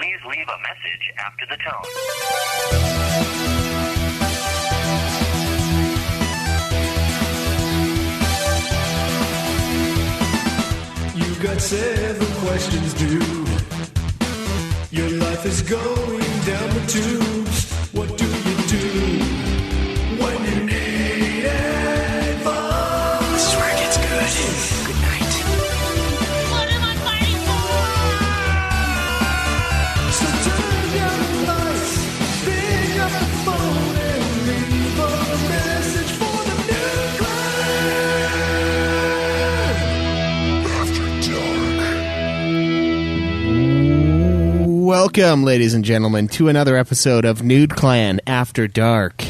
Please leave a message after the tone. You got 7 questions due. Your life is going down the tubes. What do you do when you need advice? This is where it gets good. Good night. What am I fighting for? So turn down the lights, pick up the phone and leave a message for the new client. Welcome, ladies and gentlemen, to another episode of Nude Clan After Dark.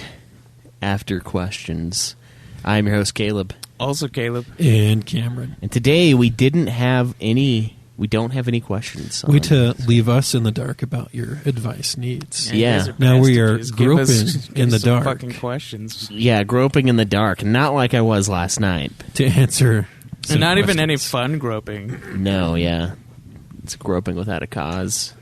After Questions. I'm your host, Caleb. Also Caleb. And Cameron. And today we don't have any questions. Way to leave us in the dark about your advice needs. Yeah. Now we are Give groping us in the some dark fucking questions. Yeah, groping in the dark. Not like I was last night. to answer some And not even any questions. fun groping. No, yeah. It's groping without a cause.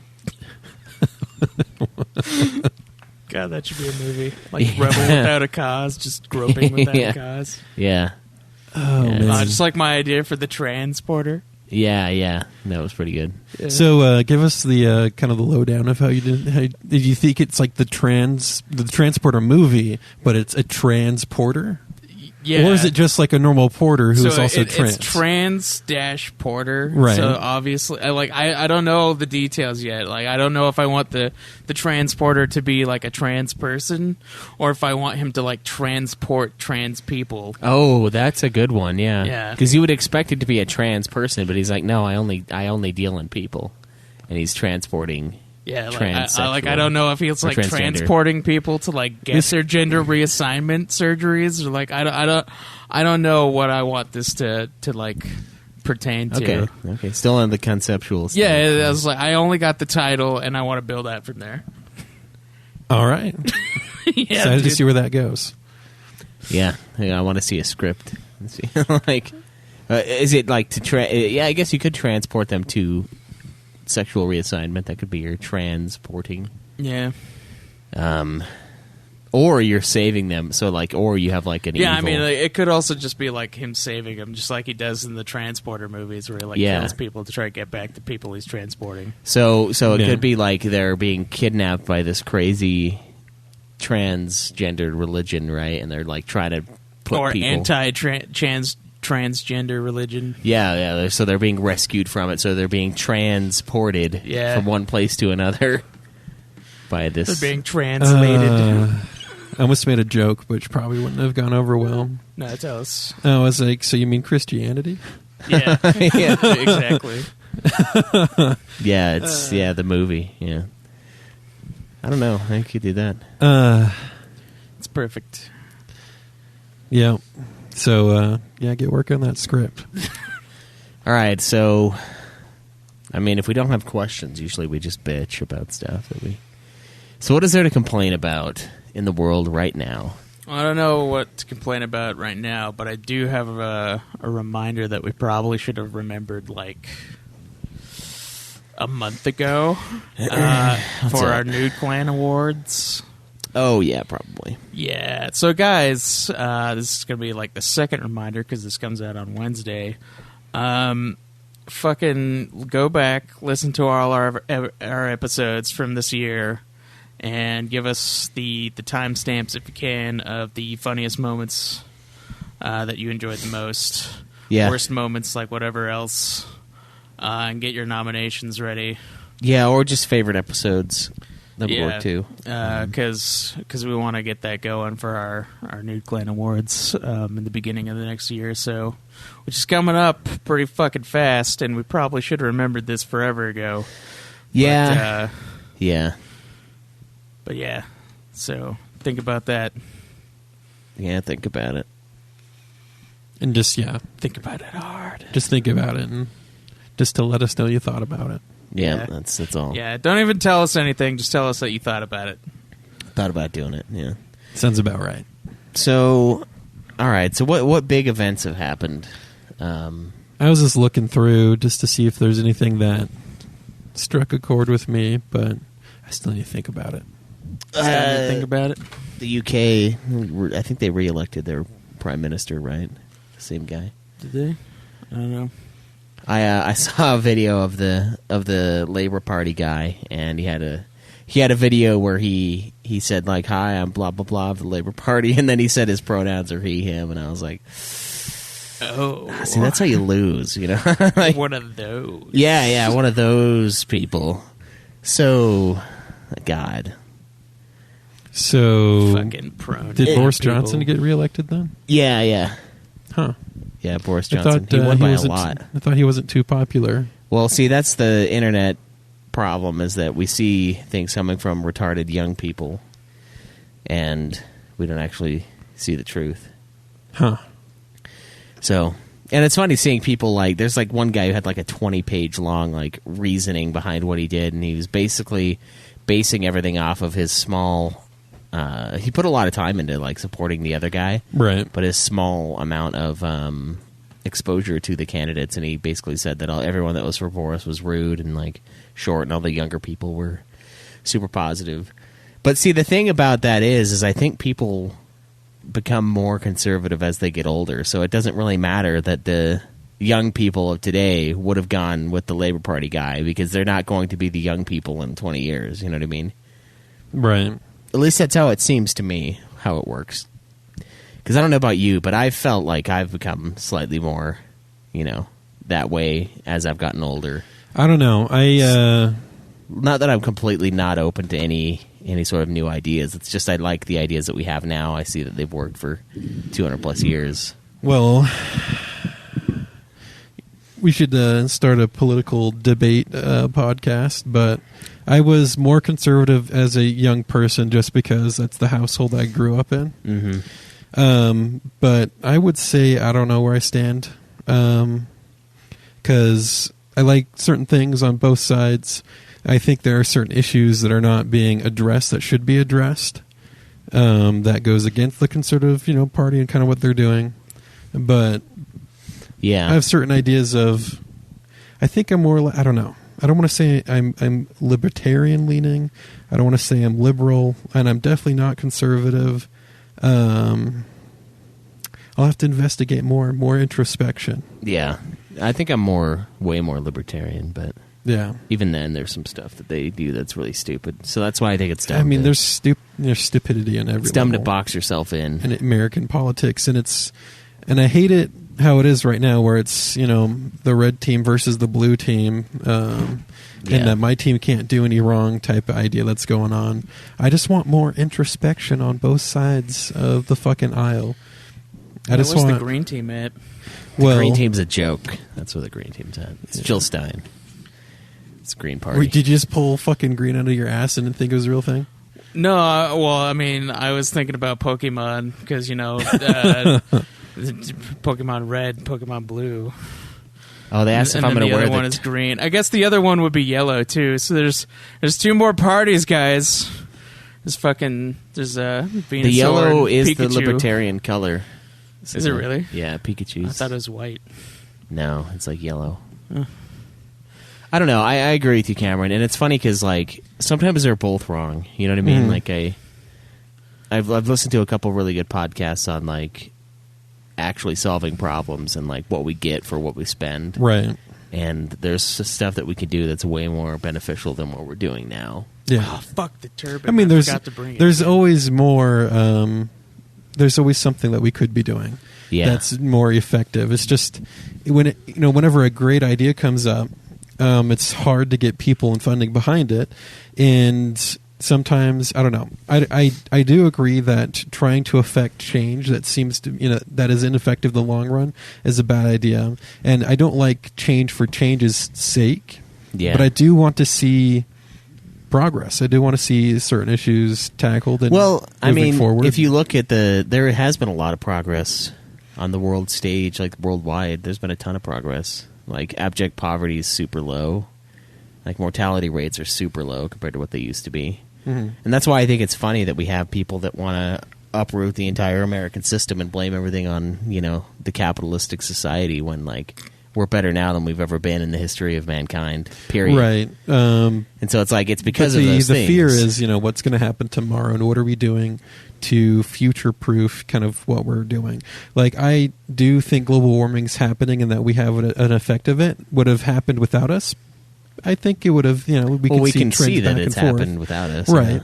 God, that should be a movie. Like Rebel Without a Cause, just groping without Yeah. a cause. Yeah. Oh, Yeah. man. Just like my idea for the transporter. Yeah. That was pretty good. So give us the kind of the lowdown of how you did. How, did you think it's like the transporter movie, but it's a transporter? Yeah. Or is it just like a normal porter who's so also It's trans-porter. Right. So obviously, I don't know the details yet. Like, I don't know if I want the transporter to be like a trans person, or if I want him to like transport trans people. Oh, that's a good one, yeah. Yeah. Because you would expect it to be a trans person, but he's like, no, I only deal in people. And he's transporting... Yeah, like transsexual I don't know if he's or like transgender. transporting people to like get their gender reassignment surgeries, or like I don't know what I want this to like pertain to. Okay. Still on the conceptual stuff. Yeah, I was like, I only got the title, and I want to build that from there. All right. Yeah, Excited to dude. see where that goes. Yeah, I want to see a script. Let's see. Like, is it like to yeah, I guess you could transport them to sexual reassignment. That could be your transporting. Yeah. Or you're saving them, so like, or you have like an Yeah, evil... I mean, it could also just be like him saving them, just like he does in the transporter movies, where he like Yeah. kills people to try to get back the people he's transporting. So it Yeah. could be like they're being kidnapped by this crazy transgendered religion, right? And they're like trying to put Or people... transgender religion. Yeah. So they're being rescued from it. So they're being transported Yeah. from one place to another by this. They're being translated. I almost made a joke, which probably wouldn't have gone over well. No, tell us. I was like, so you mean Christianity? Yeah, Yeah. exactly. Yeah, it's the movie. Yeah, I don't know. I could do that. It's perfect. Yeah. So, get work on that script. All right. So, I mean, if we don't have questions, usually we just bitch about stuff that we. So, what is there to complain about in the world right now? I don't know what to complain about right now, but I do have a reminder that we probably should have remembered like a month ago for our Nude Clan Awards. Oh yeah, probably. Yeah. So, guys, this is going to be like the second reminder because this comes out on Wednesday. Fucking go back, listen to all our episodes from this year, and give us the timestamps, if you can, of the funniest moments that you enjoyed the most. Yeah. Worst moments, like whatever else. And get your nominations ready. Yeah, or just favorite episodes. That would work too. Because we want to get that going for our Nude Clan Awards in the beginning of the next year, so which is coming up pretty fucking fast, and we probably should have remembered this forever ago. Yeah. Yeah. But yeah, so think about that. Yeah, think about it. And just, Think about it hard. just think about it and just to let us know you thought about it. Yeah, Yeah. that's all. Yeah, don't even tell us anything. Just tell us that you thought about it. Thought about doing it, yeah. Sounds about right. So, all right. So, what big events have happened? I was just looking through just to see if there's anything that struck a chord with me, but I still need to think about it. Think about it. The UK, I think they re-elected their prime minister, right? The same guy. Did they? I don't know. I saw a video of the Labour Party guy, and he had a video where he said like, "Hi, I'm blah blah blah of the Labour Party," and then he said his pronouns are he him, and I was like, "Oh, see, that's how you lose," you know? Like, one of those. Yeah, one of those people. So, God. So, Fucking prone. did Boris people. Johnson get reelected then? Yeah. Huh. Yeah, Boris I Johnson. thought He won by a wasn't. lot. I thought he wasn't too popular. Well, see, that's the internet problem, is that we see things coming from retarded young people, and we don't actually see the truth. Huh. So, and it's funny seeing people like, there's like one guy who had like a 20-page long like reasoning behind what he did, and he was basically basing everything off of his small. He put a lot of time into like supporting the other guy, Right. but his small amount of exposure to the candidates, and he basically said that everyone that was for Boris was rude and like short, and all the younger people were super positive. But see, the thing about that is I think people become more conservative as they get older, so it doesn't really matter that the young people of today would have gone with the Labour Party guy, because they're not going to be the young people in 20 years, you know what I mean? Right. At least that's how it seems to me, how it works. Because I don't know about you, but I've felt like I've become slightly more, that way as I've gotten older. I don't know. Not that I'm completely not open to any sort of new ideas. It's just I like the ideas that we have now. I see that they've worked for 200 plus years. Well, we should start a political debate podcast, but I was more conservative as a young person just because that's the household I grew up in. Mm-hmm. But I would say I don't know where I stand, because I like certain things on both sides. I think there are certain issues that are not being addressed that should be addressed. That goes against the conservative, party and kind of what they're doing. But Yeah, I have certain ideas of. I think I'm more. I don't know. I don't want to say I'm libertarian leaning. I don't want to say I'm liberal, and I'm definitely not conservative. I'll have to investigate more introspection. Yeah, I think I'm way more libertarian, but Yeah, even then, there's some stuff that they do that's really stupid. So that's why I think it's dumb. I mean, to, there's stupidity in every. it's dumb to level box yourself in. in American politics, and I hate it how it is right now, where it's the red team versus the blue team, and that my team can't do any wrong type of idea that's going on. I just want more introspection on both sides of the fucking aisle. I just What's want the green team at? The green team's a joke. That's where the green team's at. It's Jill Stein. It's Green Party. Did you just pull fucking green out of your ass and didn't think it was a real thing? No, well, I mean, I was thinking about Pokemon because Pokemon Red, Pokemon Blue. Oh, they asked if and I'm then going to the wear other one is green. I guess the other one would be yellow too. So there's two more parties, guys. There's Venus the yellow is Pikachu. the libertarian color. Is it really? Yeah, Pikachu's. I thought it was white. No, it's like yellow. I don't know. I agree with you, Cameron, and it's funny because like sometimes they're both wrong. You know what I mean? Like I've listened to a couple really good podcasts on like actually solving problems and like what we get for what we spend. Right. And there's stuff that we could do that's way more beneficial than what we're doing now. Yeah. Oh, fuck the turbine. I mean, forgot to bring it. there's always more. There's always something that we could be doing. Yeah. That's more effective. It's just whenever a great idea comes up, it's hard to get people and funding behind it, and sometimes I don't know. I do agree that trying to affect change that seems to that is ineffective in the long run is a bad idea, and I don't like change for change's sake. Yeah. But I do want to see progress. I do want to see certain issues tackled. And I mean, forward. if you look at there has been a lot of progress on the world stage, like worldwide. There's been a ton of progress. Like abject poverty is super low. Like mortality rates are super low compared to what they used to be. Mm-hmm. And that's why I think it's funny that we have people that want to uproot the entire American system and blame everything on the capitalistic society when like we're better now than we've ever been in the history of mankind. Period. Right. And so it's like it's because but of those the things. fear is, what's going to happen tomorrow, and what are we doing to future-proof kind of what we're doing. Like, I do think global warming's happening and that we have an effect of it. Would have happened without us? I think it would have, we can see see that back it's and forth. happened without us. Right.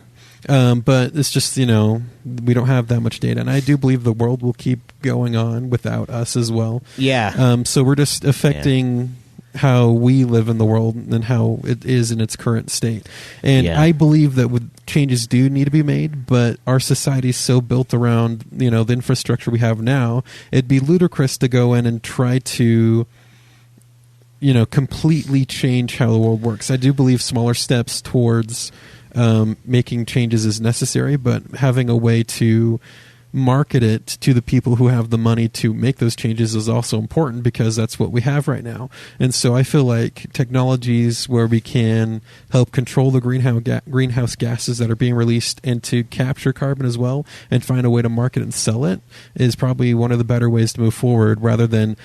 Yeah. But it's just, we don't have that much data. And I do believe the world will keep going on without us as well. Yeah. So we're just affecting how we live in the world and how it is in its current state. And I believe that changes do need to be made, but our society is so built around, the infrastructure we have now, it'd be ludicrous to go in and try to completely change how the world works. I do believe smaller steps towards making changes is necessary, but having a way to market it to the people who have the money to make those changes is also important, because that's what we have right now. And so I feel like technologies where we can help control the greenhouse gases that are being released and to capture carbon as well and find a way to market and sell it is probably one of the better ways to move forward, rather than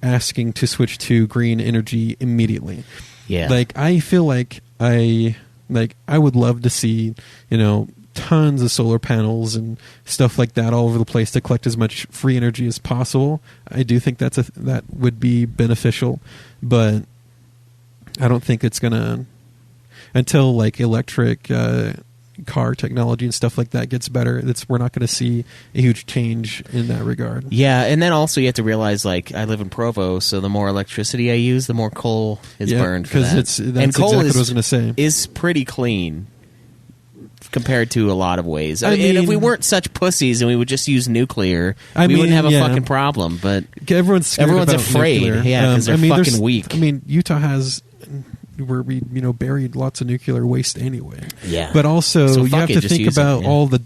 asking to switch to green energy immediately. Yeah. Like, I feel like I would love to see, tons of solar panels and stuff like that all over the place to collect as much free energy as possible. I do think that would be beneficial, but I don't think it's gonna, until like electric car technology and stuff like that gets better, we're not going to see a huge change in that regard. Yeah, and then also you have to realize, like, I live in Provo, so the more electricity I use, the more coal is burned for that. That's and exactly coal what I was going to say. Is pretty clean compared to a lot of ways. I mean, if we weren't such pussies and we would just use nuclear, we wouldn't have a fucking problem. But everyone's afraid, nuclear. because they're fucking weak. I mean, Utah has where we buried lots of nuclear waste anyway. Yeah, but also so you have to think about all the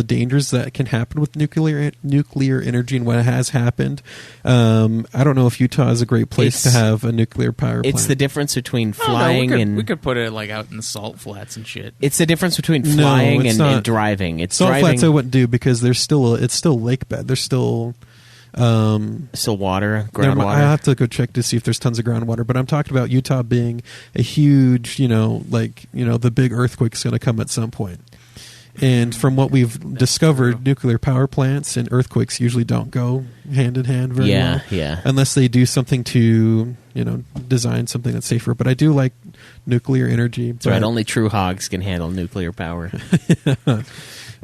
dangers that can happen with nuclear energy and what has happened. I don't know if Utah is a great place to have a nuclear power plant. It's the difference between flying and we could put it like out in the salt flats and shit. It's the difference between flying and driving. It's salt driving. Flats I wouldn't do, because it's still lake bed. There's still water, groundwater. I have to go check to see if there's tons of groundwater, but I'm talking about Utah being a huge, the big earthquake's going to come at some point. And from what we've discovered, nuclear power plants and earthquakes usually don't go hand in hand very well. Yeah. Unless they do something to, design something that's safer. But I do like nuclear energy. That's right. Only true hogs can handle nuclear power.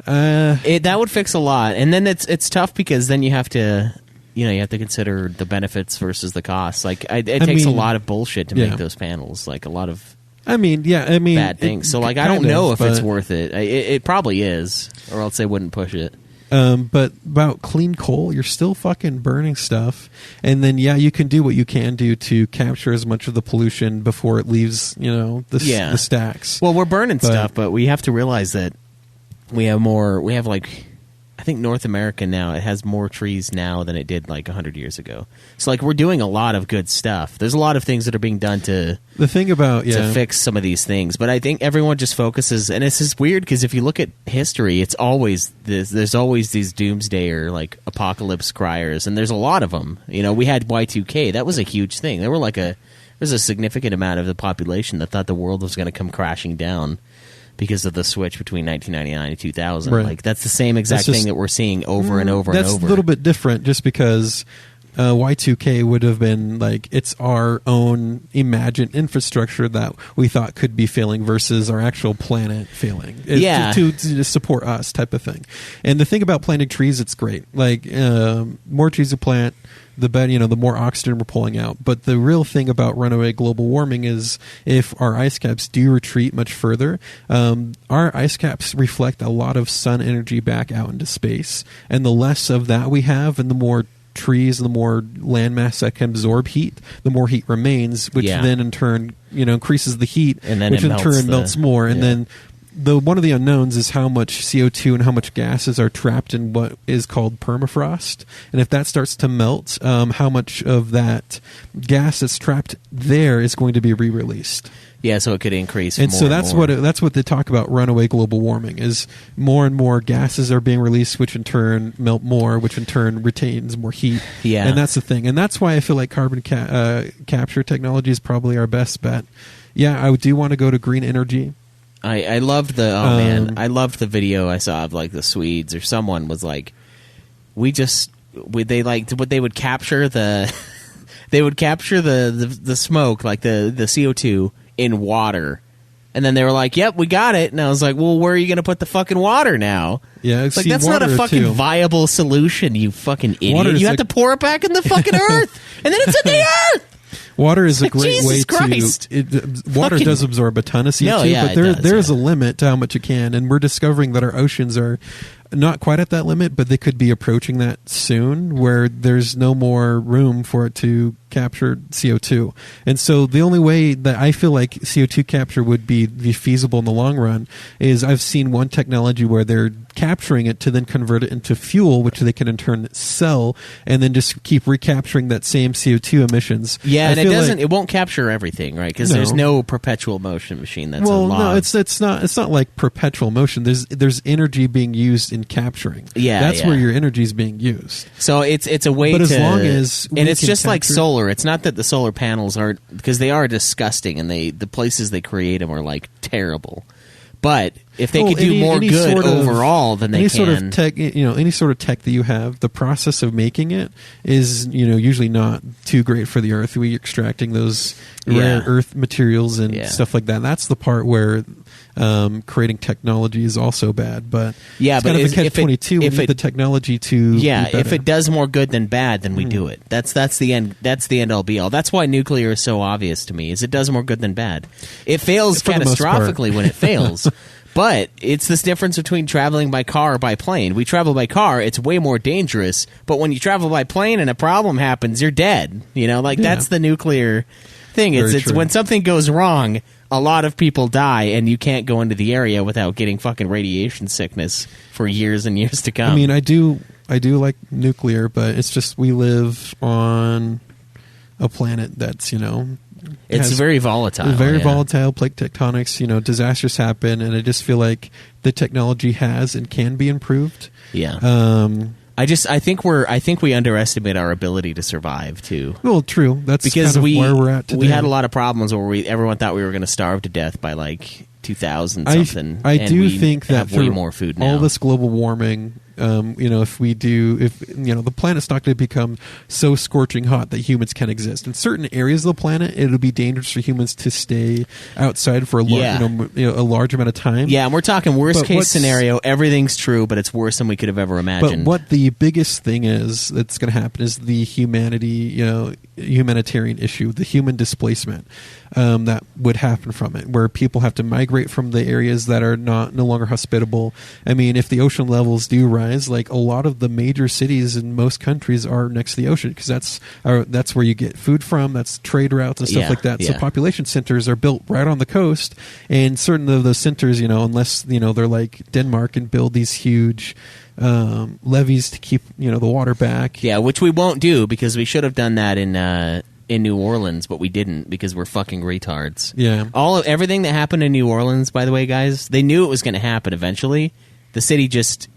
That would fix a lot, and then it's tough because then you have to consider the benefits versus the costs. Like it takes a lot of bullshit to make those panels, like a lot of bad things. So like I don't know if it's worth it. It probably is, or else they wouldn't push it. But about clean coal, you're still fucking burning stuff, and then you can do what you can do to capture as much of the pollution before it leaves the stacks. Well, we're burning stuff, but we have to realize that we have like, I think North America now, it has more trees now than it did like 100 years ago. So like we're doing a lot of good stuff. There's a lot of things that are being done to fix some of these things. But I think everyone just focuses, and it's just weird because if you look at history, it's always there's always these doomsday or like apocalypse criers, and there's a lot of them. We had Y2K. That was a huge thing. There's a significant amount of the population that thought the world was going to come crashing down because of the switch between 1999 and 2000. Right. Like that's the same exact thing that we're seeing over and over and over. That's a little bit different, just because Y2K would have been like it's our own imagined infrastructure that we thought could be failing versus our actual planet failing. To support us type of thing. And the thing about planting trees, it's great. Like more trees you plant, the better, the more oxygen we're pulling out. But the real thing about runaway global warming is if our ice caps do retreat much further, our ice caps reflect a lot of sun energy back out into space. And the less of that we have, and the more trees and the more landmass that can absorb heat, the more heat remains, which then in turn increases the heat, and then which in turn melts more, and then one of the unknowns is how much CO2 and how much gases are trapped in what is called permafrost, and if that starts to melt, how much of that gas that's trapped there is going to be re-released. Yeah, so it could increase. And more so that's more. that's what they talk about runaway global warming is more and more gases are being released, which in turn melt more, which in turn retains more heat. Yeah, and that's the thing, and that's why I feel like carbon capture technology is probably our best bet. Yeah, I do want to go to green energy. I loved the I loved the video I saw of like the Swedes or someone was like, they would capture the they would capture the smoke, like the CO2 in water, and then they were like, "Yep, we got it." And I was like, "Well, where are you going to put the fucking water now?" Yeah, it's like that's not a fucking viable solution, you fucking idiot. You have to pour it back in the fucking earth, and then it's in the earth. Water is a great Jesus way Christ. Water does absorb a ton of CO2, but there is a limit to how much it can, and we're discovering that our oceans are not quite at that limit, but they could be approaching that soon, where there's no more room for it to capture CO2. And so the only way that I feel like CO2 capture would be feasible in the long run is I've seen one technology where they're capturing it to then convert it into fuel, which they can in turn sell, and then just keep recapturing that same CO2 emissions. Yeah, and it won't capture everything, right? Because there's no perpetual motion machine. That's a law. No, it's not like perpetual motion. There's energy being used in capturing. Yeah, that's where your energy is being used. So it's a way but to. As long as and it's just like solar. It's not that the solar panels aren't, because they are disgusting, and the places they create them are like terrible. But if they could do more good overall than they can, sort of tech, any sort of tech that you have, the process of making it is, usually not too great for the earth. We extracting those rare earth materials and stuff like that. That's the part where creating technology is also bad. But it's kind of a catch-22. We need the technology to be better. If it does more good than bad, then we do it. That's the end. That's the end all be all. That's why nuclear is so obvious to me. Is it does more good than bad. It fails catastrophically when it fails. But it's this difference between traveling by car or by plane. We travel by car, it's way more dangerous. But when you travel by plane and a problem happens, you're dead. That's the nuclear thing. It's when something goes wrong, a lot of people die, and you can't go into the area without getting fucking radiation sickness for years and years to come. I mean, I do like nuclear, but it's just we live on a planet that's, it's very volatile. Very volatile. Plate tectonics, disasters happen, and I just feel like the technology has and can be improved. Yeah. I think we underestimate our ability to survive too. Well, true. That's because kind of where we're at today. We had a lot of problems where everyone thought we were going to starve to death by like 2000 something. I do think that way more food now. All this global warming, if the planet's not going to become so scorching hot that humans can exist. In certain areas of the planet, it'll be dangerous for humans to stay outside for a large amount of time. Yeah, and we're talking worst case scenario. Everything's true, but it's worse than we could have ever imagined. But what the biggest thing is that's going to happen is the humanitarian issue, the human displacement that would happen from it, where people have to migrate from the areas that are no longer hospitable. I mean, if the ocean levels do rise, like a lot of the major cities in most countries are next to the ocean, because that's where you get food from. That's trade routes and stuff like that. So population centers are built right on the coast, and certain of those centers, unless they're like Denmark and build these huge levees to keep the water back. Yeah, which we won't do, because we should have done that in New Orleans, but we didn't, because we're fucking retards. Yeah. Everything that happened in New Orleans, by the way, guys, they knew it was going to happen eventually. The city just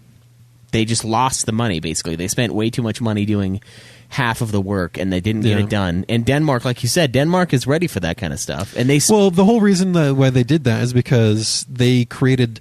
lost the money, basically. They spent way too much money doing half of the work, and they didn't get it done. And Denmark, like you said, Denmark is ready for that kind of stuff. And the whole reason why they did that is because they created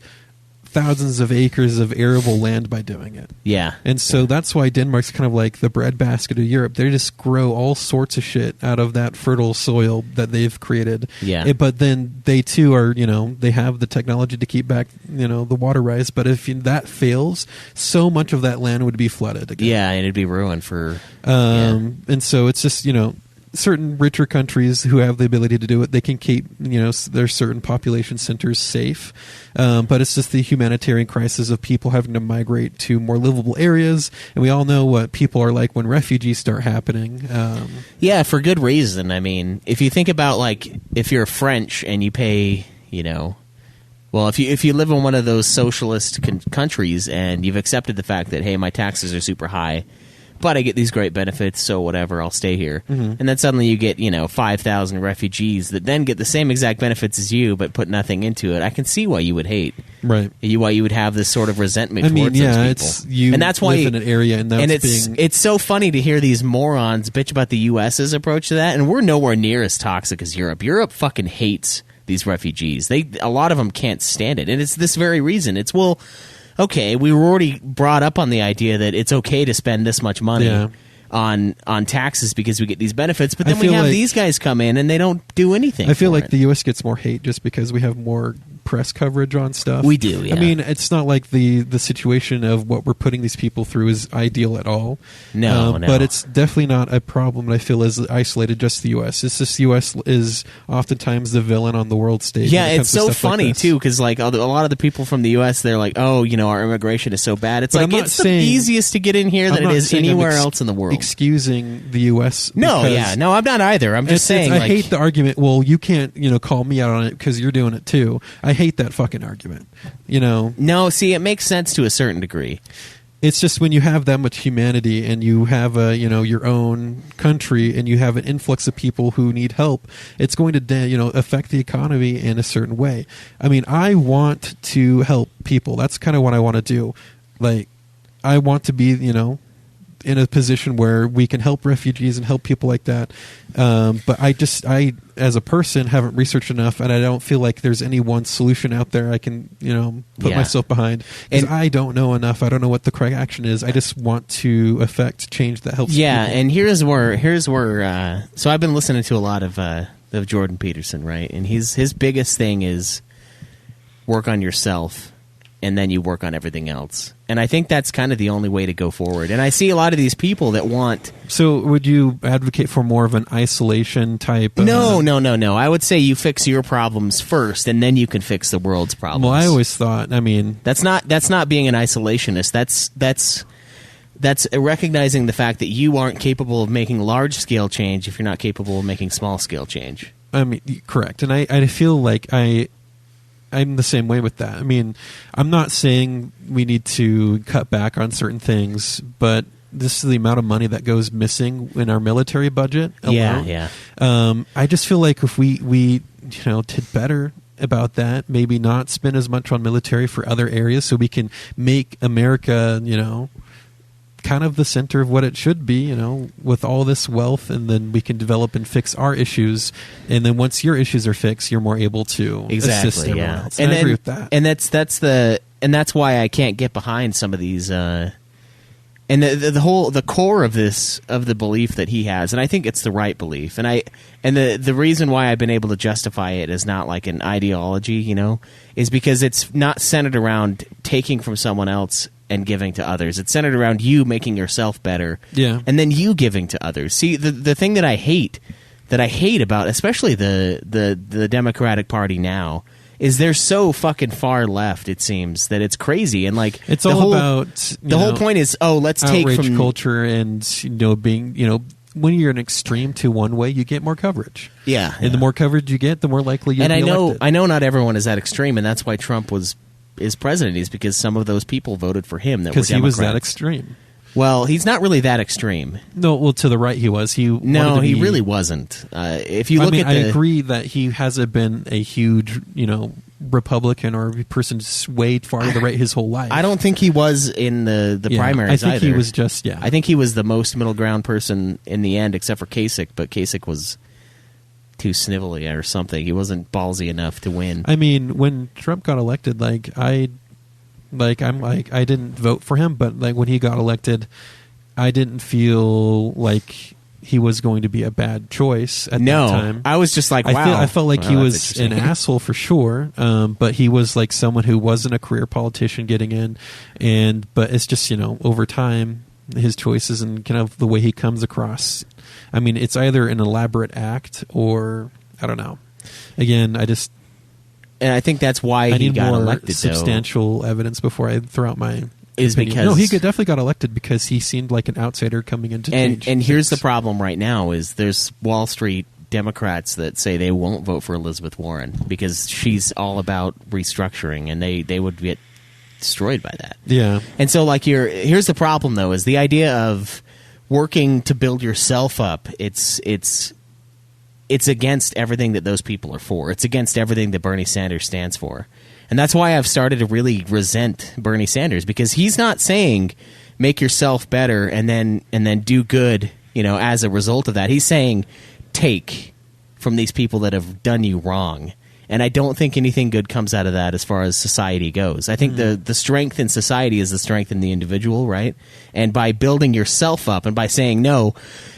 thousands of acres of arable land by doing it. Yeah. And so that's why Denmark's kind of like the breadbasket of Europe. They just grow all sorts of shit out of that fertile soil that they've created. Yeah. But then they too are, they have the technology to keep back, the water rise. But if that fails, so much of that land would be flooded again. Yeah, and it'd be ruined for... And so it's just, certain richer countries who have the ability to do it, they can keep their certain population centers safe, but it's just the humanitarian crisis of people having to migrate to more livable areas, and we all know what people are like when refugees start happening. Yeah, for good reason. I mean, if you think about, like, if you're French and you pay Well, if you live in one of those socialist countries and you've accepted the fact that, hey, my taxes are super high, but I get these great benefits, so whatever, I'll stay here. Mm-hmm. And then suddenly you get 5,000 refugees that then get the same exact benefits as you, but put nothing into it. I can see why you would hate, right? Why you would have this sort of resentment towards yeah, those people. it's you and that's why live in an area, and it's so funny to hear these morons bitch about the U.S.'s approach to that, and we're nowhere near as toxic as Europe. Europe fucking hates these refugees. A lot of them can't stand it, and it's this very reason. It's okay, we were already brought up on the idea that it's okay to spend this much money on taxes because we get these benefits, but then we have these guys come in and they don't do anything. I feel like the U.S. gets more hate just because we have more press coverage on stuff. We do, yeah. I mean, it's not like the situation of what we're putting these people through is ideal at all. No. But it's definitely not a problem that I feel is isolated just to the U.S. It's just the U.S. is oftentimes the villain on the world stage. Yeah, when it it's comes to so stuff like funny, this. too, because a lot of the people from the U.S., they're like, oh, our immigration is so bad. It's But like, I'm not it's the saying- easiest to get in here I'm than it not is saying I'm anywhere else in the world. excusing the U.S. No, because I'm not either. I'm just saying, I hate the argument, well, you can't, call me out on it because you're doing it too. I hate that fucking argument. No, see, it makes sense to a certain degree. It's just when you have that much humanity and you have your own country and you have an influx of people who need help, it's going to affect the economy in a certain way. I mean, I want to help people. That's kind of what I want to do. Like, I want to be in a position where we can help refugees and help people like that. But I as a person haven't researched enough, and I don't feel like there's any one solution out there I can, put myself behind. Because I don't know enough. I don't know what the correct action is. I just want to affect change that helps people. And here's where so I've been listening to a lot of Jordan Peterson, right? And his biggest thing is work on yourself, and then you work on everything else. And I think that's kind of the only way to go forward. And I see a lot of these people that want... So would you advocate for more of an isolation type? No. I would say you fix your problems first, and then you can fix the world's problems. Well, I always thought, That's not being an isolationist. That's recognizing the fact that you aren't capable of making large-scale change if you're not capable of making small-scale change. Correct. And I feel like I'm the same way with that. I mean, I'm not saying we need to cut back on certain things, but this is the amount of money that goes missing in our military budget alone. Yeah. I just feel like if we did better about that, maybe not spend as much on military for other areas so we can make America, kind of the center of what it should be, with all this wealth, and then we can develop and fix our issues, and then once your issues are fixed, you're more able to assist everyone else. And I agree with that. And that's why I can't get behind some of these. And the core of the belief that he has, and I think it's the right belief, and the reason why I've been able to justify it as not like an ideology, is because it's not centered around taking from someone else and giving to others. It's centered around you making yourself better, and then you giving to others. See, the thing that I hate about especially the Democratic Party now is they're so fucking far left. It seems that it's crazy, and like it's all about the whole point is let's take from culture and being when you're an extreme to one way, you get more coverage. Yeah, and the more coverage you get, the more likely you'll be elected. I know not everyone is that extreme, and that's why Trump is president, is because some of those people voted for him that were Democrats. Because he was that extreme. Well, he's not really that extreme. No, well, to the right he was. He really wasn't. If you look I agree that he hasn't been a huge, Republican or person swayed far to the right his whole life. I don't think he was in the primaries I think either. he was just, I think he was the most middle ground person in the end, except for Kasich, but Kasich was too snivelly or something. He wasn't ballsy enough to win. I mean, when Trump got elected, I didn't vote for him, but when he got elected, I didn't feel like he was going to be a bad choice at that time. I was just like, wow. I felt like he was an asshole for sure, but he was like someone who wasn't a career politician getting in, but it's just, over time, his choices and kind of the way he comes across. I mean, it's either an elaborate act or, I don't know. Again, and I think that's why he got elected. Substantial evidence before I throw out my is opinion. because no, he definitely got elected because he seemed like an outsider coming into change. And here's the problem right now: is there's Wall Street Democrats that say they won't vote for Elizabeth Warren because she's all about restructuring, and they would get destroyed by that. Yeah. And so, like, here's the problem, though, is the idea of working to build yourself up. It's against everything that those people are for. It's against everything that Bernie Sanders stands for. And that's why I've started to really resent Bernie Sanders, because he's not saying make yourself better and then do good, as a result of that. He's saying take from these people that have done you wrong. And I don't think anything good comes out of that as far as society goes. I think the strength in society is the strength in the individual, right? And by building yourself up and by saying, no,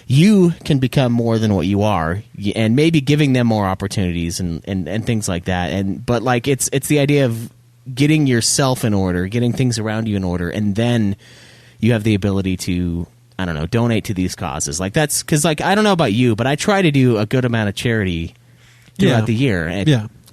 you can become more than what you are, and maybe giving them more opportunities and things like that. But like it's the idea of getting yourself in order, getting things around you in order, and then you have the ability to, I don't know, donate to these causes. Like that's because, like, I don't know about you, but I try to do a good amount of charity throughout the year.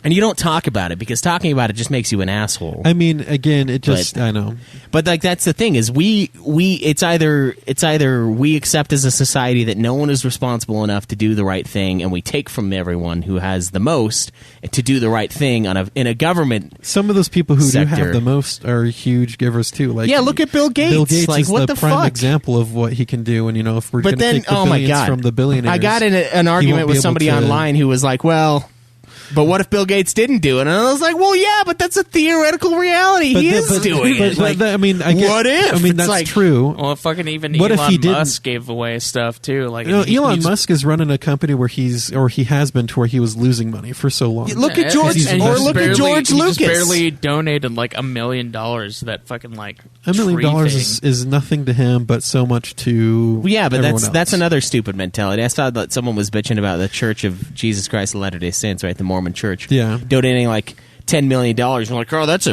And you don't talk about it because talking about it just makes you an asshole. I mean, again, I know. But like that's the thing is it's either we accept as a society that no one is responsible enough to do the right thing, and we take from everyone who has the most to do the right thing in a government. Some of those people who sector. do have the most are huge givers too. Like, look at Bill Gates. Bill Gates like, is what the fuck? prime example of what he can do. And if we're going to take the billions from the billionaires, I got in an argument with somebody online who was like, well, but what if Bill Gates didn't do it? And I was like, well, yeah, but that's a theoretical reality. He is doing it. I mean, I guess, what if? I mean, It's that's like, true. Well, fucking even What if he Elon didn't? Musk gave away stuff too. Like, Elon Musk is running a company where he has been to where he was losing money for so long. Look at George, and or he's look at George he Lucas. just barely donated like $1 million to that fucking like $1 million tree is nothing to him, but so much to Yeah, but everyone that's else. another stupid mentality. I saw that someone was bitching about the Church of Jesus Christ of Latter-day Saints, right? The Mormon Church. Yeah. Donating like $10 million. And like, oh, that's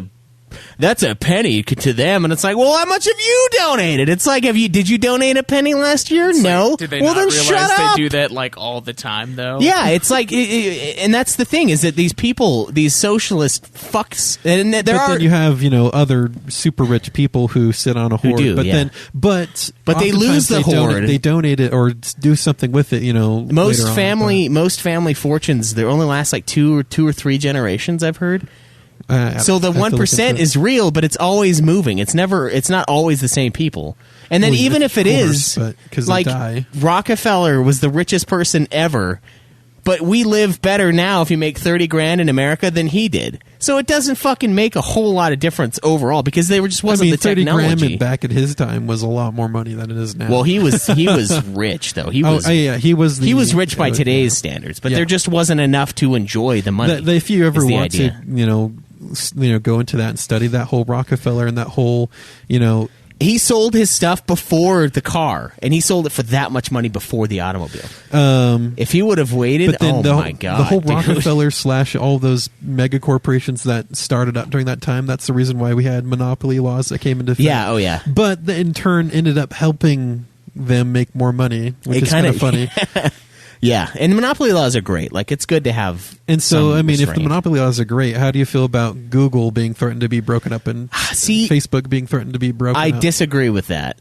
a penny to them. And it's like, well, how much have you donated? It's like, did you donate a penny last year? No. Did they well, not then realize shut they up. do that like all the time though? Yeah, it's like, and that's the thing is that these people, these socialist fucks, and Then you have other super rich people who sit on a hoard, do, but yeah. then but they lose the hoard. They donate it or do something with it. Most later on, family fortunes, they only last like two or three generations. I've heard. So the I have to look 1% into it. is real, but it's always moving. It's not always the same people. And then Well, even of if it course, is, but 'cause they like die. Rockefeller was the richest person ever, but we live better now if you make $30,000 in America than he did. So it doesn't fucking make a whole lot of difference overall because there just wasn't the technology. $30,000 back at his time was a lot more money than it is now. Well, he was rich though. He was he was rich by today's standards, but Yeah. there just wasn't enough to enjoy the money. If you ever is the want idea. to go into that and study that whole Rockefeller and that whole He sold his stuff before the car, and he sold it for that much money before the automobile. If he would have waited, but then my God. the whole dude. Rockefeller / all those mega corporations that started up during that time, that's the reason why we had monopoly laws that came into effect. Yeah, oh yeah. But in turn ended up helping them make more money, which is kind of funny. Yeah, and monopoly laws are great. Like, it's good to have. And so, some I mean, if the restraint. monopoly laws are great, how do you feel about Google being threatened to be broken up and See, Facebook being threatened to be broken I up? disagree with that.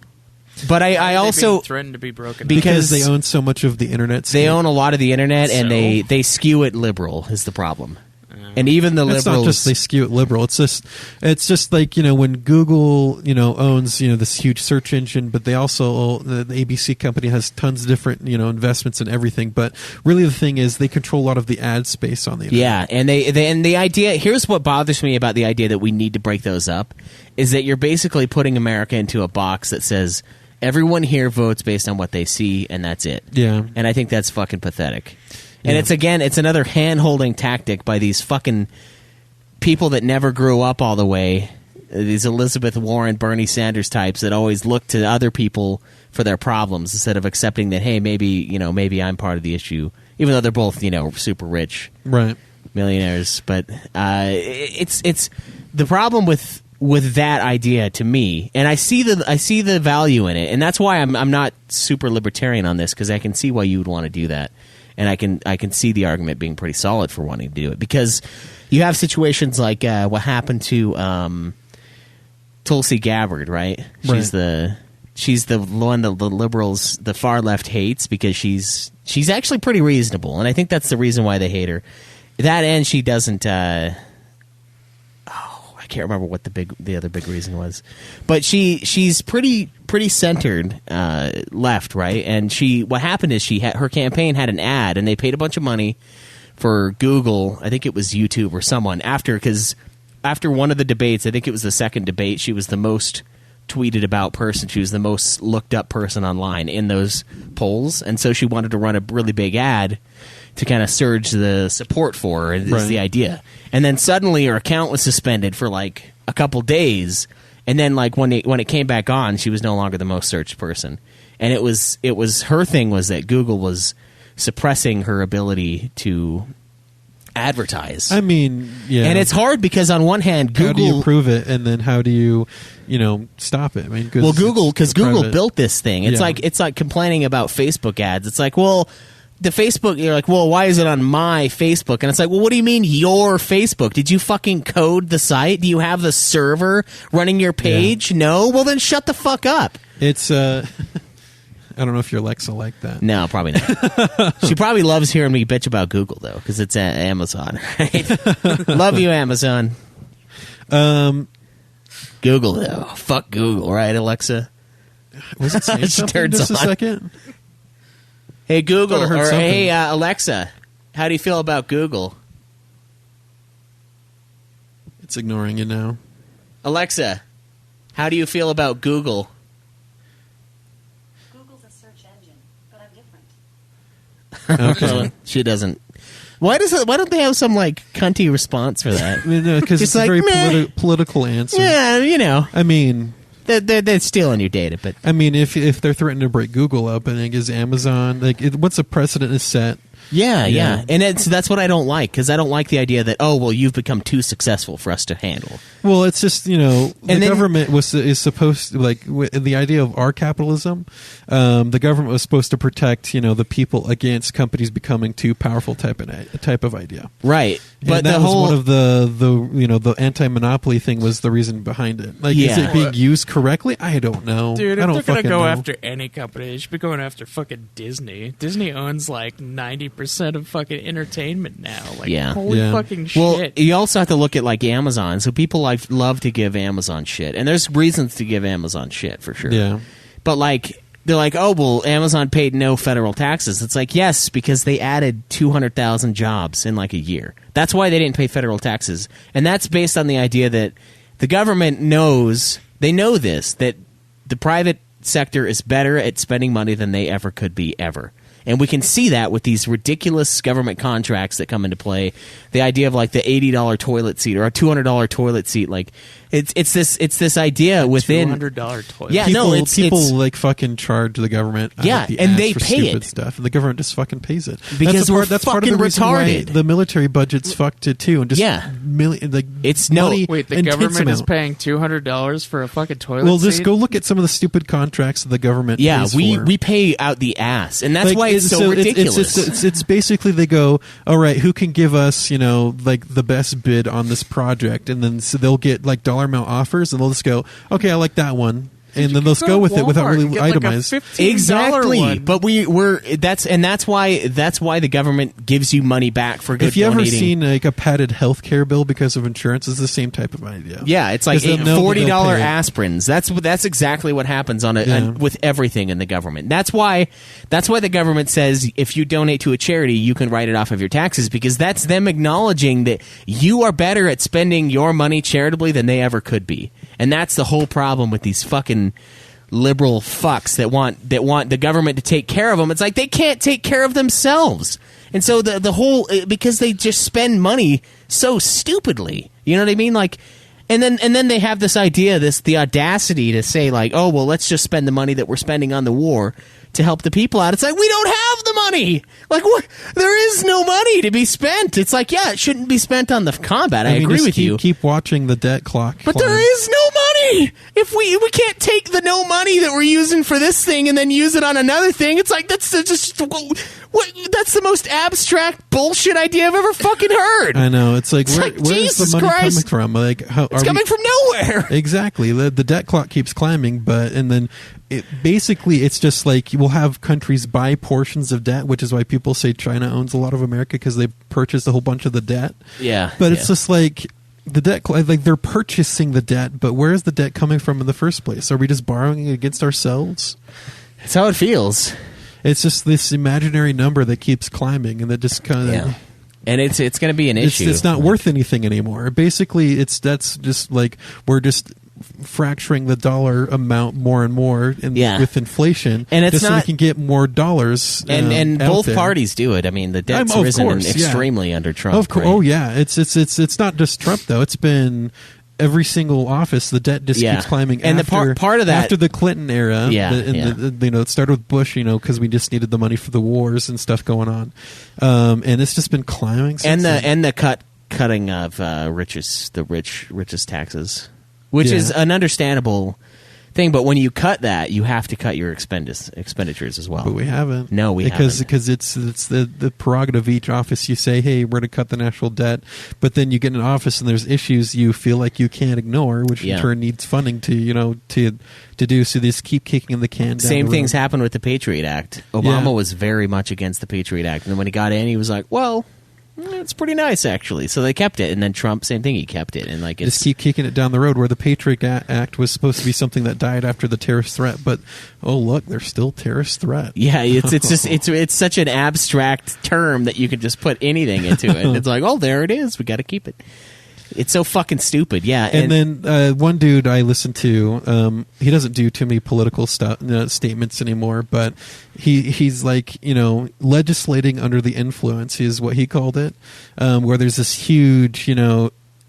But I They're also being threatened to be broken. because they own so much of the internet. they own a lot of the internet, and So? they skew it liberal is the problem. And even the It's liberals. not just they skew it liberal. It's just like when Google owns this huge search engine, but they also the ABC company has tons of different investments in everything. But really, the thing is they control a lot of the ad space on the internet. Yeah, and and the idea, here's what bothers me about the idea that we need to break those up, is that you're basically putting America into a box that says everyone here votes based on what they see, and that's it. Yeah. And I think that's fucking pathetic. And Yeah. it's another hand-holding tactic by these fucking people that never grew up all the way, these Elizabeth Warren, Bernie Sanders types that always look to other people for their problems instead of accepting that, hey, maybe I'm part of the issue, even though they're both, super rich. Right. Millionaires, but it's the problem with that idea to me, and I see the value in it, and that's why I'm not super libertarian on this, because I can see why you would want to do that, and I can see the argument being pretty solid for wanting to do it, because you have situations like what happened to Tulsi Gabbard, right? She's the one that the liberals, the far left hates because she's She's actually pretty reasonable, and I think that's the reason why they hate her. That, and she doesn't. I can't remember what the other big reason was, but she's pretty centered left, right? And what happened is her campaign had an ad, and they paid a bunch of money for Google. I think it was YouTube or someone because after one of the debates, I think it was the second debate, she was the most tweeted about person. She was the most looked up person online in those polls, and so she wanted to run a really big ad to kind of surge the support for her, is the idea. And then suddenly her account was suspended for like a couple days, and then like when it came back on, she was no longer the most searched person. And it was her thing was that Google was suppressing her ability to advertise. I mean, yeah. And it's hard because on one hand, Google, how do you prove it, and then how do you stop it? I mean, Google private. built this thing. It's like complaining about Facebook ads. It's like, well, the Facebook, you're like, well, why is it on my Facebook? And it's like, well, what do you mean your Facebook? Did you fucking code the site? Do you have the server running your page? Yeah. No? Well, then shut the fuck up. It's I don't know if your Alexa like that. No, probably not. She probably loves hearing me bitch about Google, though, because it's Amazon, right? Love you, Amazon. Google, though. Fuck Google, right, Alexa? Was it saying She something turns just a on. second? Hey, Google, I heard or something. hey, Alexa, how do you feel about Google? It's ignoring you now. Alexa, how do you feel about Google? Google's a search engine, but I'm different. Okay. She doesn't. Why don't they have some like cunty response for that? Because Just it's a like, very meh. political answer. Yeah, I mean, they're stealing your data, but if they're threatening to break Google up, I think is Amazon once a precedent is set. yeah, and that's what I don't like, because I don't like the idea that you've become too successful for us to handle. Well, it's just the then- government is supposed to, the idea of our capitalism. The government was supposed to protect the people against companies becoming too powerful type of idea. Right, but And that was one of the anti-monopoly thing was the reason behind it. Is it being used correctly? I don't know. Dude, I if don't they're gonna fucking go know. after any company, they should be going after fucking Disney. Disney owns like 90% of fucking entertainment now. Like, Yeah. holy Yeah. fucking Well, shit. you also have to look at like Amazon. So people love to give Amazon shit, and there's reasons to give Amazon shit for sure. Yeah. But like they're like, oh well, Amazon paid no federal taxes. It's like, yes, because they added 200,000 jobs in like a year. That's why they didn't pay federal taxes, and that's based on the idea that the government knows that the private sector is better at spending money than they ever could be ever. And we can see that with these ridiculous government contracts that come into play. The idea of like the $80 toilet seat or a $200 toilet seat, like it's this idea within $200 toilet. Yeah, People, no, it's like fucking charge the government. Yeah, the and ass they for pay stupid it. stuff, and the government just fucking pays it Because we're that's part of the fucking reason why retarded. the military budget's fucked it too, and just It's no- money Wait, the intense government is amount. paying $200 for a fucking toilet Well, seat? just go look at some of the stupid contracts that the government. yeah, pays we for. we pay out the ass, and that's why it's so so ridiculous. It's basically they go, all right, who can give us like the best bid on this project, and then so they'll get like dollar amount offers, and they'll just go, okay, I like that one, and then they'll just go with it without really itemized. Exactly, but that's why the government gives you money back for good If you ever donating. seen like a padded healthcare bill because of insurance, it's the same type of idea. Yeah, it's like 'Cause they'll know that $40 they'll pay it. aspirins. That's exactly what happens with everything in the government. That's why the government says if you donate to a charity, you can write it off of your taxes, because that's them acknowledging that you are better at spending your money charitably than they ever could be. And that's the whole problem with these fucking liberal fucks that want the government to take care of them. It's like they can't take care of themselves. And so the whole, because they just spend money so stupidly. You know what I mean? Like, and then they have this idea, the audacity to say like, oh well, let's just spend the money that we're spending on the war to help the people out. It's like, we don't have the money. Like, what? There is no money to be spent. It's like, yeah, it shouldn't be spent on the combat. I agree just with you. Keep watching the debt clock. But climb. there is no money money. If we can't take the no money that we're using for this thing and then use it on another thing, it's like that's just what. That's the most abstract bullshit idea I've ever fucking heard. I know. It's like, where's Jesus the money Christ. coming from? Like, It's coming from nowhere. Exactly. The debt clock keeps climbing, and then basically it's just like we'll have countries buy portions of debt, which is why people say China owns a lot of America because they purchased a whole bunch of the debt. Yeah, but it's just like the debt, like they're purchasing the debt, but where's the debt coming from in the first place? Are we just borrowing it against ourselves? That's how it feels. It's just this imaginary number that keeps climbing, and that just kind of and it's going to be an issue. It's not worth anything anymore. Basically, that's just like we're just fracturing the dollar amount more and more with inflation, and it's just not, so we can get more dollars. And out both there. parties do it. I mean, the debt's risen extremely under Trump. Of course, right? oh yeah, it's not just Trump though. It's been every single office. The debt just keeps climbing. And after, the part of that after the Clinton era, it started with Bush, because we just needed the money for the wars and stuff going on, and it's just been climbing. And the cutting of the richest taxes. Which is an understandable thing, but when you cut that, you have to cut your expenditures as well. But we haven't. No, we haven't. Because it's the prerogative of each office. You say, hey, we're going to cut the national debt, but then you get in an office and there's issues you feel like you can't ignore, which in turn needs funding to do. So they just keep kicking the can down Same the things road. happened with the Patriot Act. Obama was very much against the Patriot Act, and then when he got in, he was like, well, it's pretty nice, actually. So they kept it, and then Trump, same thing, he kept it, and like just keep kicking it down the road. Where the Patriot Act was supposed to be something that died after the terrorist threat, but look, there's still terrorist threat. Yeah, it's such an abstract term that you can just put anything into it. It's like, there it is. We got to keep it. It's so fucking stupid. Yeah, and then one dude I listen to, he doesn't do too many political statements anymore, but he's like, legislating under the influence is what he called it, where there's this huge,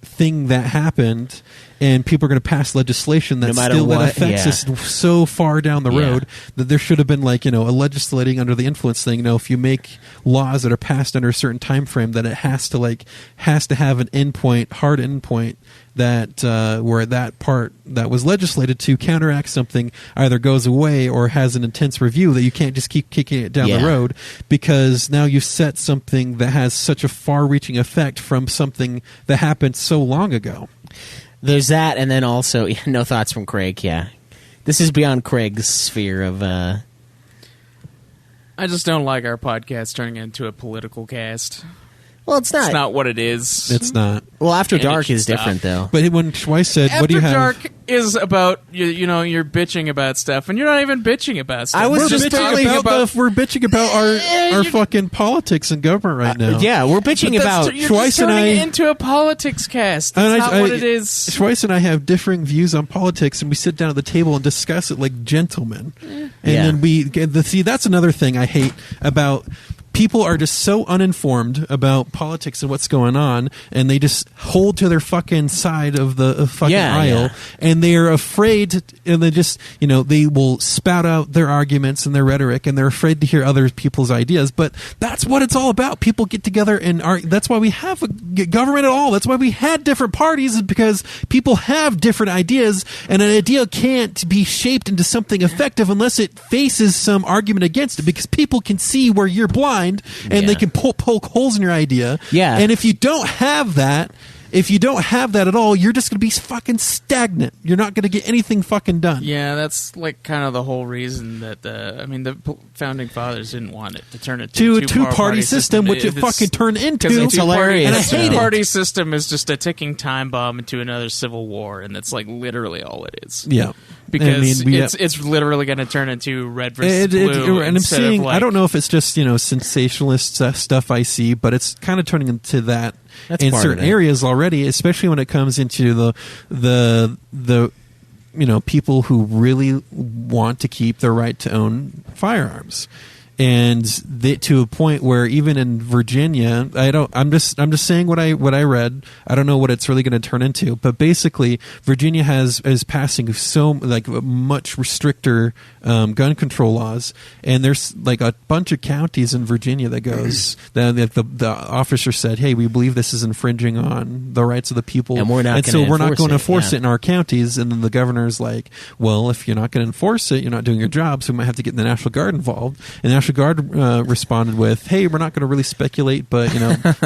thing that happened, and people are going to pass legislation that affects us so far down the road that there should have been like a legislating under the influence thing. If you make laws that are passed under a certain time frame, that it has to have an endpoint, hard endpoint that where that part that was legislated to counteract something either goes away or has an intense review, that you can't just keep kicking it down the road, because now you set something that has such a far-reaching effect from something that happened so long ago. There's that, and then also no thoughts from Craig. Yeah, this is beyond Craig's sphere of. I just don't like our podcast turning into a political cast. Well, it's not. It's not what it is. It's not. Well, After Dark is different, though. But when Schweiss said, After what do you have? Dark is about, you're bitching about stuff, and you're not even bitching about stuff. We're bitching about our fucking politics and government right now. Yeah, we're bitching about You're Schweiss just turning and I it into a politics cast. That's not what it is. Schweiss and I have differing views on politics, and we sit down at the table and discuss it like gentlemen. And then see, that's another thing I hate about. People are just so uninformed about politics and what's going on, and they just hold to their fucking side of the fucking aisle, and they are afraid, and they just, they will spout out their arguments and their rhetoric, and they're afraid to hear other people's ideas. But that's what it's all about. People get together and that's why we have a government at all. That's why we had different parties, is because people have different ideas, and an idea can't be shaped into something effective unless it faces some argument against it, because people can see where you're blind, and they can poke holes in your idea. Yeah. And if you don't have that at all, you're just going to be fucking stagnant. You're not going to get anything fucking done. Yeah, that's like kind of the whole reason that the founding fathers didn't want it to turn it to a a two-party system, which it fucking turned into. It's hilarious. And I hate it. Two-party system is just a ticking time bomb into another civil war, and that's like literally all it is. Yeah. Because it's literally going to turn into red versus blue. And I'm seeing, I I don't know if it's just sensationalist stuff I see, but it's kind of turning into that in certain areas already, especially when it comes into the people who really want to keep the right to own firearms. and to a point where even in Virginia, I'm just saying what I read. I don't know what it's really going to turn into, but basically Virginia is passing so like much stricter gun control laws, and there's like a bunch of counties in Virginia that goes that the officer said, hey, we believe this is infringing on the rights of the people, and we're not going to enforce it in our counties. And then the governor's like, well, if you're not going to enforce it, you're not doing your job, so we might have to get the National Guard involved. And the National Guard responded with, hey, we're not going to really speculate, but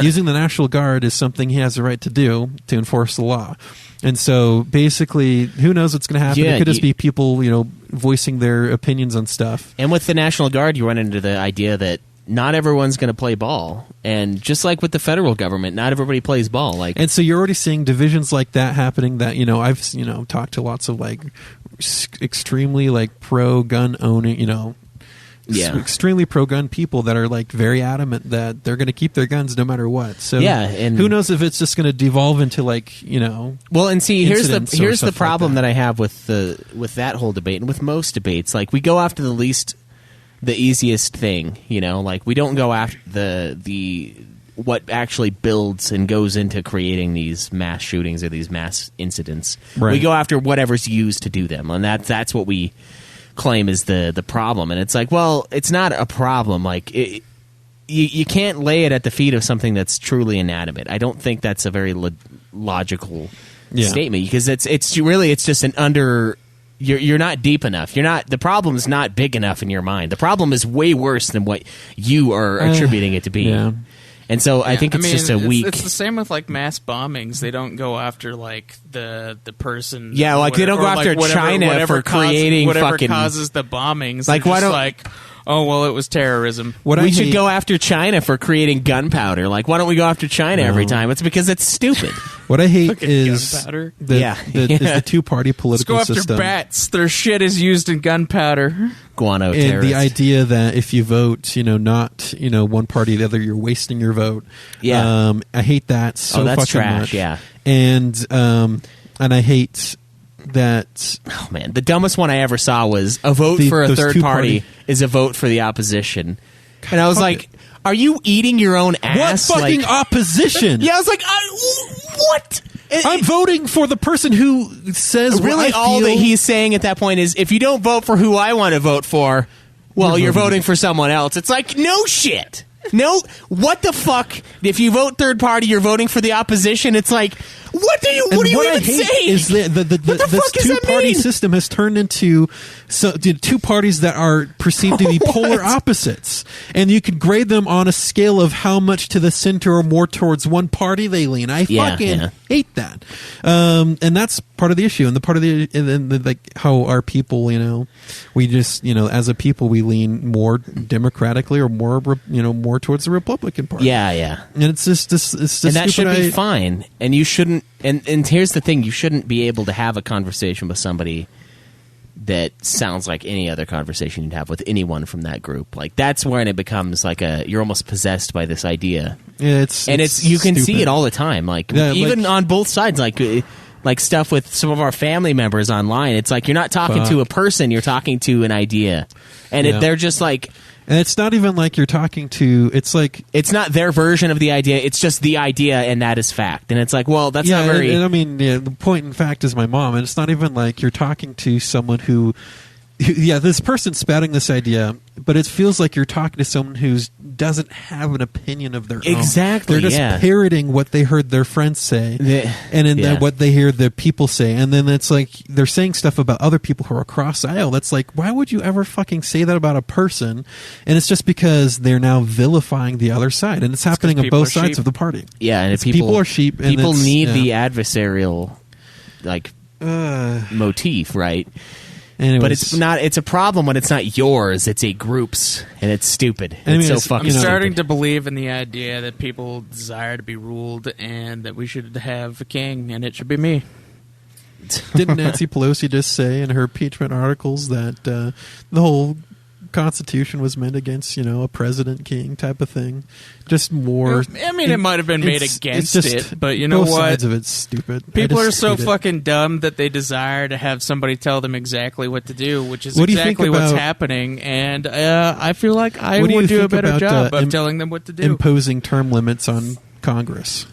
using the National Guard is something he has the right to do to enforce the law. And so basically, who knows what's going to happen? It could just be people, voicing their opinions on stuff. And with the National Guard, you run into the idea that not everyone's going to play ball. And just like with the federal government, not everybody plays ball. And so you're already seeing divisions like that happening that, I've, talked to lots of extremely pro-gun owning, extremely pro-gun people that are very adamant that they're going to keep their guns no matter what. So and who knows if it's just going to devolve into well, and see, here's the problem that I have with that whole debate and with most debates. We go after the easiest thing, we don't go after the what actually builds and goes into creating these mass shootings or these mass incidents. Right. We go after whatever's used to do them, and that's what we claim is the problem. And it's well, it's not a problem. You can't lay it at the feet of something that's truly inanimate. I don't think that's a very logical statement, because it's just an under. You're not deep enough. The problem's not big enough in your mind. The problem is way worse than what you are attributing it to be. Yeah. And so I think it's just a weak. It's the same with mass bombings. They don't go after the person. Yeah, they don't go after China for creating whatever fucking causes the bombings. Why don't oh well, it was terrorism. We should go after China for creating gunpowder. Why don't we go after China every time? It's because it's stupid. What I hate is gunpowder. the two-party political Let's go system. after bats. Their shit is used in gunpowder. Guano and terrorists. The idea that if you vote, not one party or the other, you're wasting your vote. Yeah, I hate that so that's fucking trash. much. Yeah, and I hate that. Oh man, the dumbest one I ever saw was a vote for a third party is a vote for the opposition, and I was like, "Are you eating your own ass?" What fucking opposition? Yeah, I was like, "What?" I'm voting for the person who says really what I all feel. that he's saying at that point is, if you don't vote for who I want to vote for, well, you're voting for someone else. It's no shit. No, what the fuck? If you vote third party, you're voting for the opposition. It's what are you even saying? Is this two-party system has turned into two parties that are perceived to be polar opposites, and you could grade them on a scale of how much to the center or more towards one party they lean. I fucking hate that, and that's part of the issue, and the part of the how our people, we just as a people we lean more democratically or more more towards the Republican Party. Yeah. And it's just and that should be fine. And you shouldn't. And here's the thing: you shouldn't be able to have a conversation with somebody that sounds like any other conversation you'd have with anyone from that group. That's when it becomes you're almost possessed by this idea. Yeah, it's you can stupid. see it all the time. Even on both sides. Stuff with some of our family members online. It's you're not talking to a person; you're talking to an idea, and they're just And it's not even you're talking to. It's not their version of the idea. It's just the idea, and that is fact. And it's well, that's not very. And I mean, the point in fact is my mom, and it's not even you're talking to someone who this person's spouting this idea, but it feels like you're talking to someone who doesn't have an opinion of their own. Exactly. They're just parroting what they heard their friends say, and then what they hear the people say, and then it's they're saying stuff about other people who are across the aisle. That's why would you ever fucking say that about a person? And it's just because they're now vilifying the other side, and it's happening on both sides of the party. Yeah, and people are sheep. And people need the adversarial motif, right? Anyways. But it's not. It's a problem when it's not yours. It's a group's, and it's stupid. It's so fucking. I'm starting to believe in the idea that people desire to be ruled, and that we should have a king, and it should be me. Didn't Nancy Pelosi just say in her impeachment articles that the whole Constitution was meant against, a president king type of thing. Just more. I mean, it might have been made against it, but you know both what? Sides of it's stupid. People I are just so hate it. fucking dumb that they desire to have somebody tell them exactly what to do, which is What do you think exactly what's about- happening. And I feel like I What do you would do a think better about, job of telling them what to do. imposing term limits on Congress.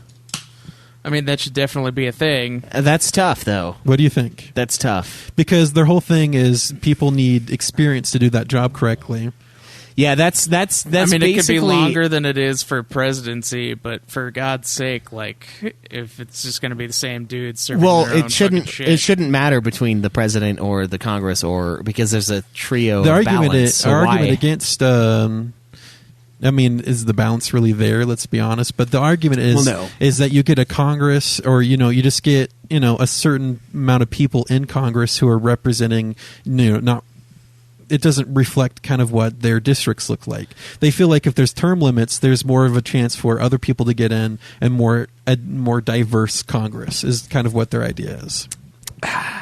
I mean, that should definitely be a thing. That's tough, though. What do you think? That's tough. Because their whole thing is people need experience to do that job correctly. Yeah, that's I mean, it could be basically longer than it is for presidency, but for God's sake, like, if it's just going to be the same dude serving Well, their own it shouldn't. fucking shit. It shouldn't matter between the president or the Congress, or because there's a trio The of argument balance. is, So our why? argument against. I mean, is the balance really there? Let's be honest. But the argument is Well, no. is that you get a Congress, or you just get a certain amount of people in Congress who are representing not. It doesn't reflect kind of what their districts look like. They feel like if there's term limits, there's more of a chance for other people to get in, and a more diverse Congress is kind of what their idea is.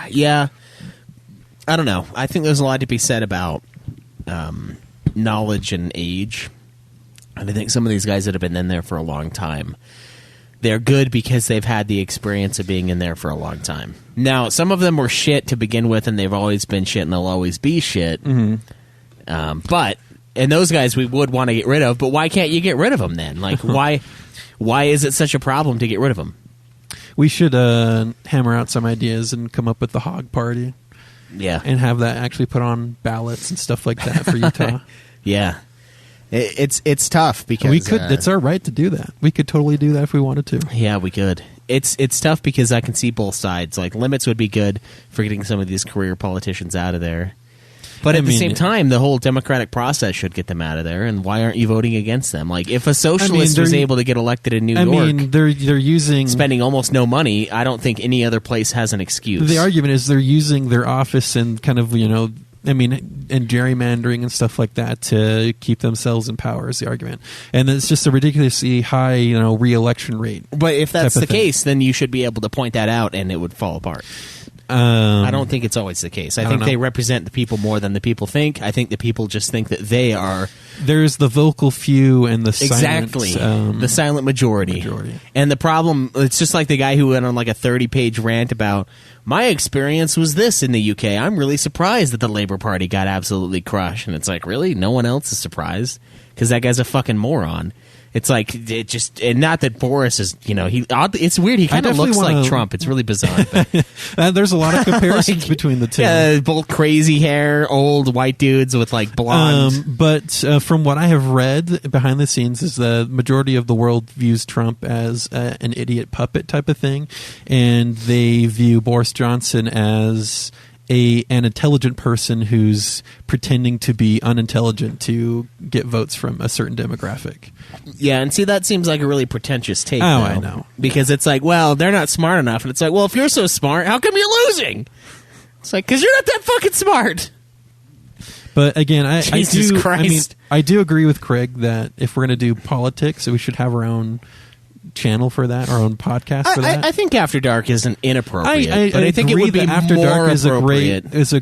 Yeah, I don't know. I think there's a lot to be said about knowledge and age, and I think some of these guys that have been in there for a long time, they're good because they've had the experience of being in there for a long time. Now, some of them were shit to begin with, and they've always been shit, and they'll always be shit. Mm-hmm. And those guys we would want to get rid of, but why can't you get rid of them then? Like, why is it such a problem to get rid of them? We should hammer out some ideas and come up with the hog party. Yeah. And have that actually put on ballots and stuff like that for Utah. Yeah. It's tough because we could. It's our right to do that. We could totally do that if we wanted to. Yeah, we could. It's tough because I can see both sides. Like, limits would be good for getting some of these career politicians out of there. But at the same time, the whole democratic process should get them out of there. And why aren't you voting against them? Like, if a socialist was able to get elected in New York, they're using spending almost no money, I don't think any other place has an excuse. The argument is they're using their office and kind of and gerrymandering and stuff like that to keep themselves in power is the argument. And it's just a ridiculously high, re-election rate. But if that's type the of thing. case, then you should be able to point that out and it would fall apart. I don't think it's always the case. I think they represent the people more than the people think. I think the people just think that they are... There's the vocal few and the Exactly. The silent majority. And the problem, it's just like the guy who went on like a 30-page rant about, my experience was this in the UK. I'm really surprised that the Labour Party got absolutely crushed. And it's like, really? No one else is surprised? Because that guy's a fucking moron. It's like, it just, and not that Boris is, it's weird. He kind of looks like Trump. It's really bizarre. But there's a lot of comparisons between the two. Yeah, both crazy hair, old white dudes with like blonde. But from what I have read behind the scenes, is the majority of the world views Trump as an idiot puppet type of thing, and they view Boris Johnson as an intelligent person who's pretending to be unintelligent to get votes from a certain demographic. Yeah, and see, that seems like a really pretentious take. Oh, though, I know. Because it's like, well, they're not smart enough. And it's like, well, if you're so smart, how come you're losing? It's like, because you're not that fucking smart. But again, Jesus Christ. I do agree with Craig that if we're going to do politics, we should have our own channel for that, our own podcast for that. I think After Dark isn't inappropriate, but I think it agree would be that After more Dark appropriate. it's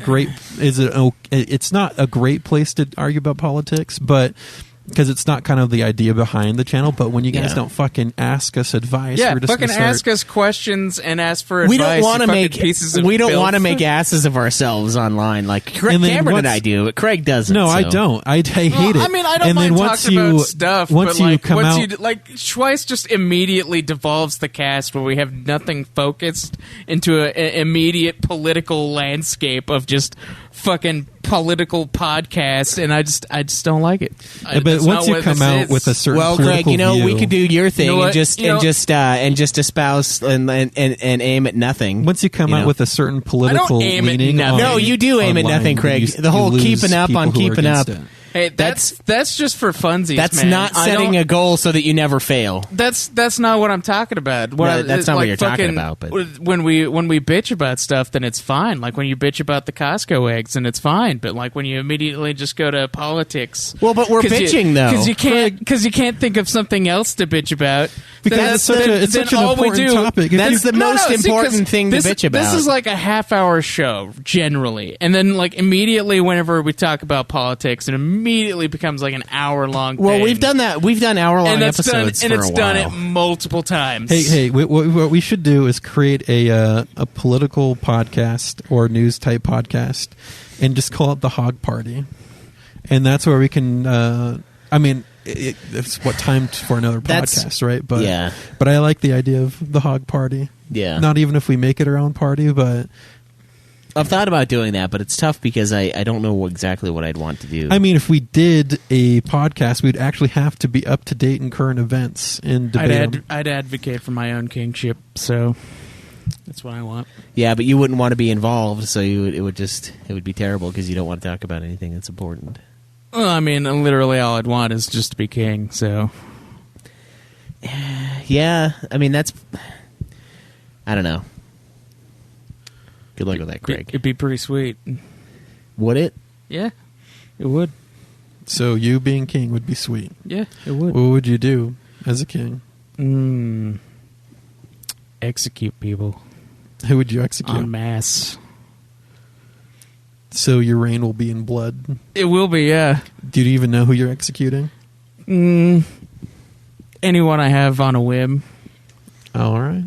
not a great place to argue about politics, but because it's not kind of the idea behind the channel. But when you guys don't fucking ask us advice, we're just fucking gonna start, ask us questions and ask for advice. We don't want to make pieces of we don't filth. want to make asses of ourselves online. Like And then Cameron and once- I do, but Craig doesn't. No, I so. don't. I hate it. I mean, I don't and mind then once talking you, about stuff, once but you like, come once out, you, like, Schweiss just immediately devolves the cast where we have nothing focused into an immediate political landscape of just fucking political podcasts, and I just don't like it. but That's once not you what come this out is. with a certain Well, Craig, political view, we could do your thing You know what? and just espouse and aim at nothing. once you come out with a certain political aim at leaning, nothing. No, you do aim at online, nothing, Craig. you The whole lose keeping up people on who are keeping up. against it. Hey, that's just for funsies. That's man. not I setting don't- a goal so that you never fail. That's not what I'm talking about. That's not what you're talking about, but- when we bitch about stuff, then it's fine. Like when you bitch about the Costco eggs, then it's fine. But like when you immediately just go to politics, Well, but we're bitching, though. because you can't think of something else to bitch about. Because it's such an all we important do- topic. That's the most see, 'cause important thing to this, bitch about. This is like a half-hour show, generally. And then, like, immediately whenever we talk about politics, it immediately becomes like an hour-long well, thing. we've done that. We've done hour-long and that's done, episodes and for it's a done while. it multiple times. Hey, what we should do is create a political podcast or news type podcast, and just call it the Hog Party, and that's where we can. I mean, it's what time for another podcast, right? But yeah. but I like the idea of the Hog Party. Yeah. Not even if we make it our own party, but I've thought about doing that, but it's tough because I don't know exactly what I'd want to do. I mean, if we did a podcast, we'd actually have to be up to date in current events and debate them. I'd advocate for my own kingship, so that's what I want. Yeah, but you wouldn't want to be involved, so it would be terrible because you don't want to talk about anything that's important. Well, I mean, literally all I'd want is just to be king, so... Yeah, I mean, that's... I don't know. Good luck with that, Craig. It'd be pretty sweet. Would it? Yeah, it would. So you being king would be sweet. Yeah, it would. What would you do as a king? Execute people Who would you execute? en masse. So your reign will be in blood. It will be, yeah. Do you even know who you're executing? Anyone I have on a whim. All right.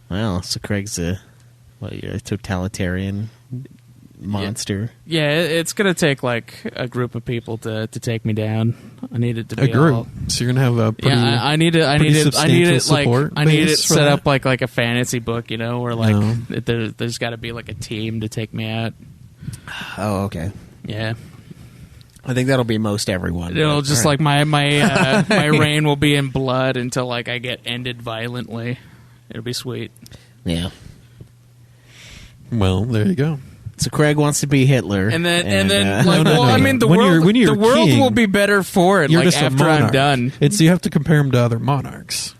Well, so Craig's you're a totalitarian monster. Yeah, it's gonna take like a group of people to take me down. I need it to be A group. all. So you're gonna have a pretty, I need it substantial like support I need it base for set that? up like a fantasy book, you know, where like No. there's got to be like a team to take me out. Oh, okay. Yeah, I think that'll be most everyone. it'll but- just all right. like my reign will be in blood until like I get ended violently. It'll be sweet. Yeah. Well, there you go. So Craig wants to be Hitler. And then like, like, no, well, no. I mean, the When you're- world when you're the world king, will be better for it. You're Like just a after I'm monarch. done. You have to compare him to other monarchs.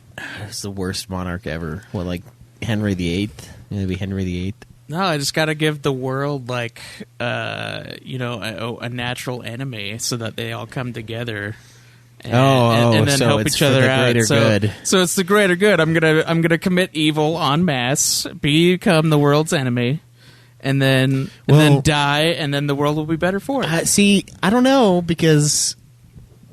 it's the worst monarch ever. What, like Henry VIII? Maybe Henry VIII. No, I just got to give the world like a natural enemy so that they all come together. And then so help it's each for other the out. greater good. So it's the greater good. I'm gonna commit evil en masse, become the world's enemy, and then die, and then the world will be better for it. See, I don't know because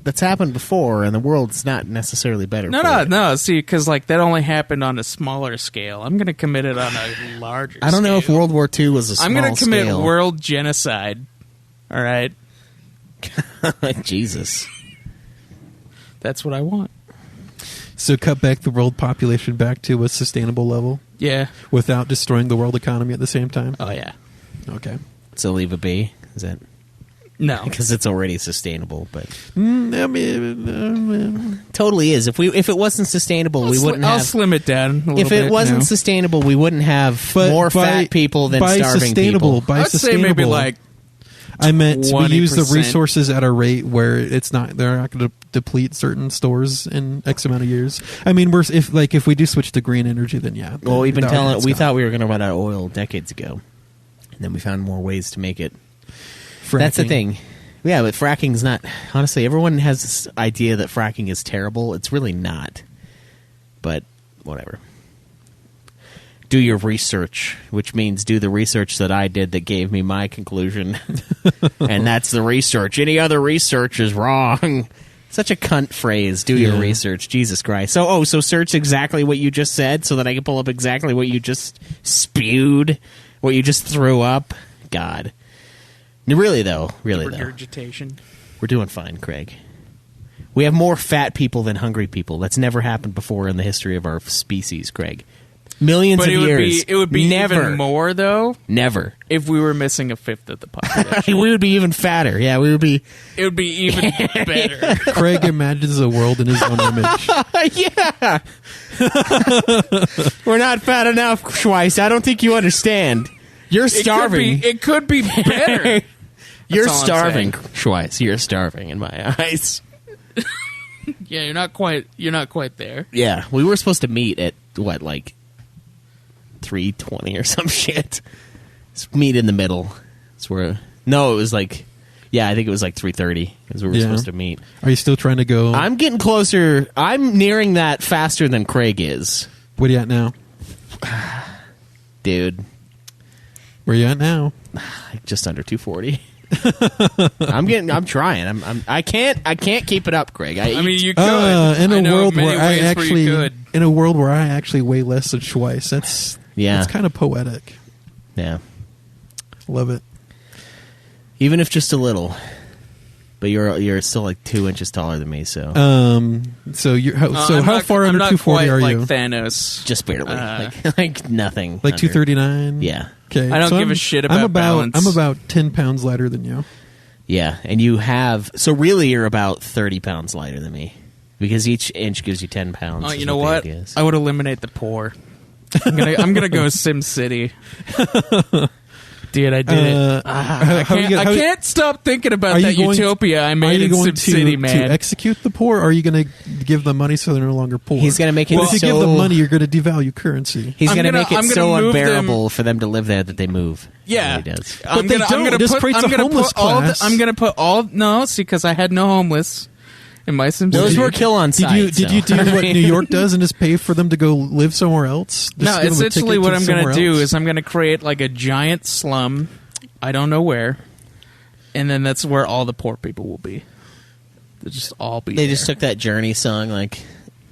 that's happened before, and the world's not necessarily better. No. See, because like that only happened on a smaller scale. I'm gonna commit it on a larger. I don't know if scale. World War II was a small I'm gonna commit scale. world genocide. All right, Jesus. that's what I want. So cut back the world population back to a sustainable level Yeah. without destroying the world economy at the same time. Oh yeah. Okay. So leave it be. Is that No. because it's already sustainable? But I mean, totally is. If it wasn't sustainable, we wouldn't I'll have. slim it down. A If little it bit, wasn't you know. sustainable, we wouldn't have but more by- fat people than by starving sustainable, people. By I'd say sustainable, maybe like I meant we use the 20%. resources at a rate where they're not going to deplete certain stores in X amount of years. I mean, if we do switch to green energy, then yeah. Well, we've been the telling. argument's We gone. thought we were going to run out of oil decades ago, and then we found more ways to make it. Fracking. That's the thing. Yeah, but fracking's not. Honestly, everyone has this idea that fracking is terrible. It's really not. But whatever. Do your research, which means do the research that I did that gave me my conclusion. And that's the research. Any other research is wrong. Such a cunt phrase. Do your Yeah. research. Jesus Christ. So search exactly what you just said so that I can pull up exactly what you just spewed, what you just threw up. God. Really though, regurgitation. we're doing fine, Craig. We have more fat people than hungry people. That's never happened before in the history of our species, Craig. Millions But of years. it would be never, even more though never. if we were missing a fifth of the population. We would be even fatter. Yeah, we would be. It would be even better. Craig imagines a world in his own image. Yeah. We're not fat enough, Schweiss. I don't think you understand. You're starving. It could be better. You're all I'm starving, Schweiss. You're starving in my eyes. Yeah, you're not quite there. Yeah, we were supposed to meet at what, like 3:20 or some shit. Let's meet in the middle. It was like Yeah, I think it was like 3:30 because we were supposed to meet. Are you still trying to go? I'm getting closer. I'm nearing that faster than Craig is. What are you at now? Dude. Where are you at now? Just under 240. I'm trying. I can't keep it up, Craig. I mean, you could. In I a know world many where I ways where actually, you could. in a world where I actually weigh less than Schweiss, that's kind of poetic. Yeah. Love it. Even if just a little. But you're still like 2 inches taller than me, so So you're how far under 240 are like you? Thanos. just barely, like nothing. Like under. 239. Yeah, Okay. I don't give a shit about balance. I'm about 10 pounds lighter than you. yeah. And you have really you're about 30 pounds lighter than me because each inch gives you 10 pounds. Oh, is you know the what? idea is. I would eliminate the poor. I'm gonna go Sim City. Dude, I did it. I can't stop thinking about that utopia I made in Sim City, man. To execute the poor, or are you going to give them money so they're no longer poor? He's going to make it. Well, if you give them money, you're going to devalue currency. He's going to make it so move unbearable for them to live there that they move. Yeah, he does. But they don't. It just creates a homeless class. I'm going to put all because I had no homeless in my Sim City. Those were kill on site. Did you do what New York does and just pay for them to go live somewhere else? No, essentially what I'm going to do is I'm going to create like a giant slum. I don't know where, and then that's where all the poor people will be. They'll just all be. They there. just took that Journey song, like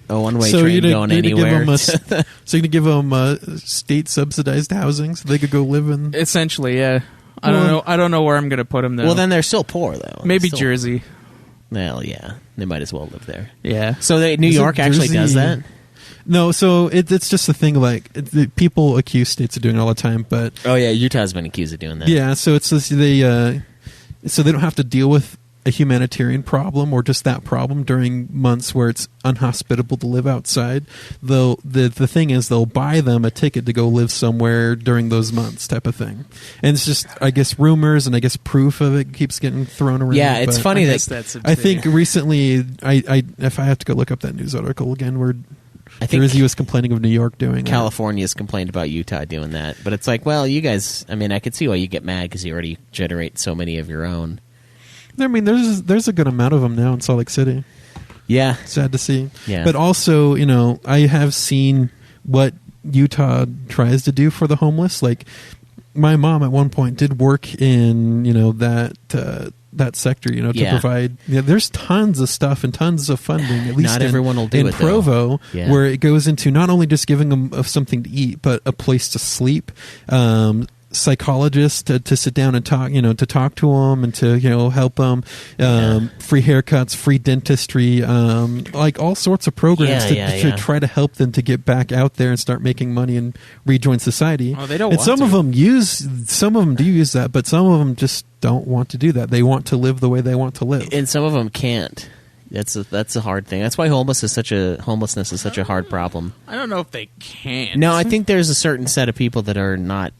a one-way train going anywhere. So you're going to give them state subsidized housing so they could go live in. Essentially, yeah. I don't know where I'm going to put them though. Well, then they're still poor though. Maybe Jersey. Well, yeah, they might as well live there. Yeah. So New York actually does that. No, so it's just a thing. Like people accuse states of doing it all the time, but Oh yeah, Utah's been accused of doing that. yeah. So it's just so they don't have to deal with a humanitarian problem or just that problem during months where it's unhospitable to live outside. Though the thing is, they'll buy them a ticket to go live somewhere during those months, type of thing. And it's just, I guess, rumors and I guess proof of it keeps getting thrown around. Yeah, it's but funny that's I think recently, I if I have to go look up that news article again, where I think Jersey was complaining of New York doing California's complained about Utah doing that, but it's like, well, you guys. I mean, I could see why you get mad because you already generate so many of your own. that. I mean, there's a good amount of them now in Salt Lake City. Yeah, Sad to see. Yeah. But also, I have seen what Utah tries to do for the homeless. Like, my mom at one point did work in, that sector, to Yeah. provide. There's tons of stuff and tons of funding. At least Not everyone will do in it, though. Provo, Yeah. where it goes into not only just giving them something to eat, but a place to sleep. Psychologists to sit down and talk, to talk to them and to help them. Free haircuts, free dentistry, like all sorts of programs to try to help them to get back out there and start making money and rejoin society. Oh, they don't and want some to. of them do use that, but some of them just don't want to do that. They want to live the way they want to live. and some of them can't. That's a hard thing. That's why homelessness is such a hard problem. I don't know if they can. No, I think there's a certain set of people that are not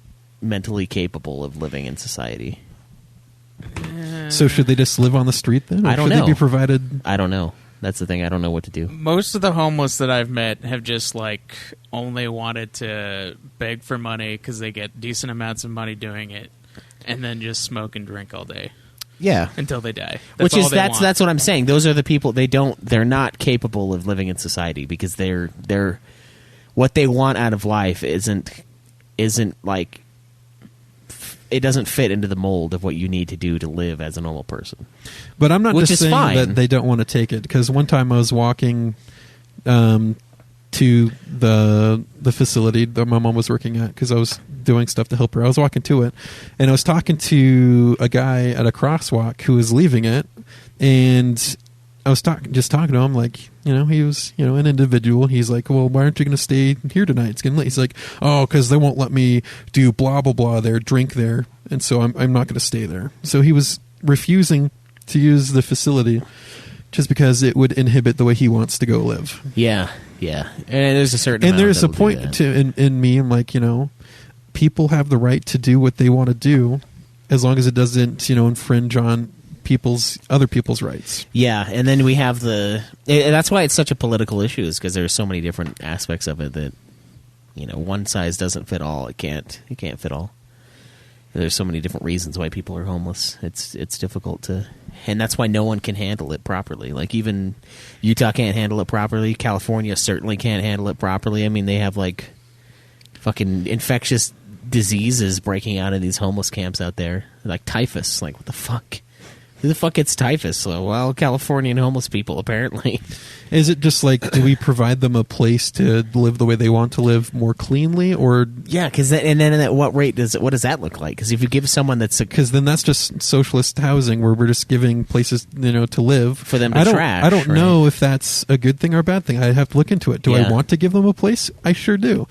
mentally capable of living in society. So should they just live on the street then? Or I don't should know. they be provided? I don't know. That's the thing. I don't know what to do. Most of the homeless that I've met have just only wanted to beg for money because they get decent amounts of money doing it, and then just smoke and drink all day Yeah. until they die. Which all is they that's want. that's what I'm saying. Those are the people they're not capable of living in society because they're what they want out of life isn't like it doesn't fit into the mold of what you need to do to live as a normal person. But I'm not Which just is saying fine. that they don't want to take it, because one time I was walking to the facility that my mom was working at, because I was doing stuff to help her. I was walking to it, and I was talking to a guy at a crosswalk who was leaving it, and I was talking to him, like, he was, an individual. He's like, well, why aren't you going to stay here tonight? It's getting late. He's like, oh, because they won't let me do blah, blah, blah there, drink there. And so I'm not going to stay there. So he was refusing to use the facility just because it would inhibit the way he wants to go live. Yeah, yeah. And there's a certain And amount there's a that'll do point that. in me, I'm like, people have the right to do what they want to do as long as it doesn't, infringe on other people's rights. Yeah, and then we have that's why it's such a political issue, is because there's so many different aspects of it that one size doesn't fit all. It can't fit all. There's so many different reasons why people are homeless. It's difficult to, and that's why no one can handle it properly. Like even Utah can't handle it properly. California certainly can't handle it properly. I mean, they have like fucking infectious diseases breaking out in these homeless camps out there, like typhus. Like what the fuck? Who the fuck gets typhus? So, well, Californian homeless people apparently. Is it just like, do we provide them a place to live the way they want to live more cleanly, or Yeah, because and then at what rate what does that look like? Because if you give someone because then that's just socialist housing where we're just giving places to live For them to I don't, trash, I don't right? know if that's a good thing or a bad thing. I have to look into it. Do Yeah. I want to give them a place? I sure do.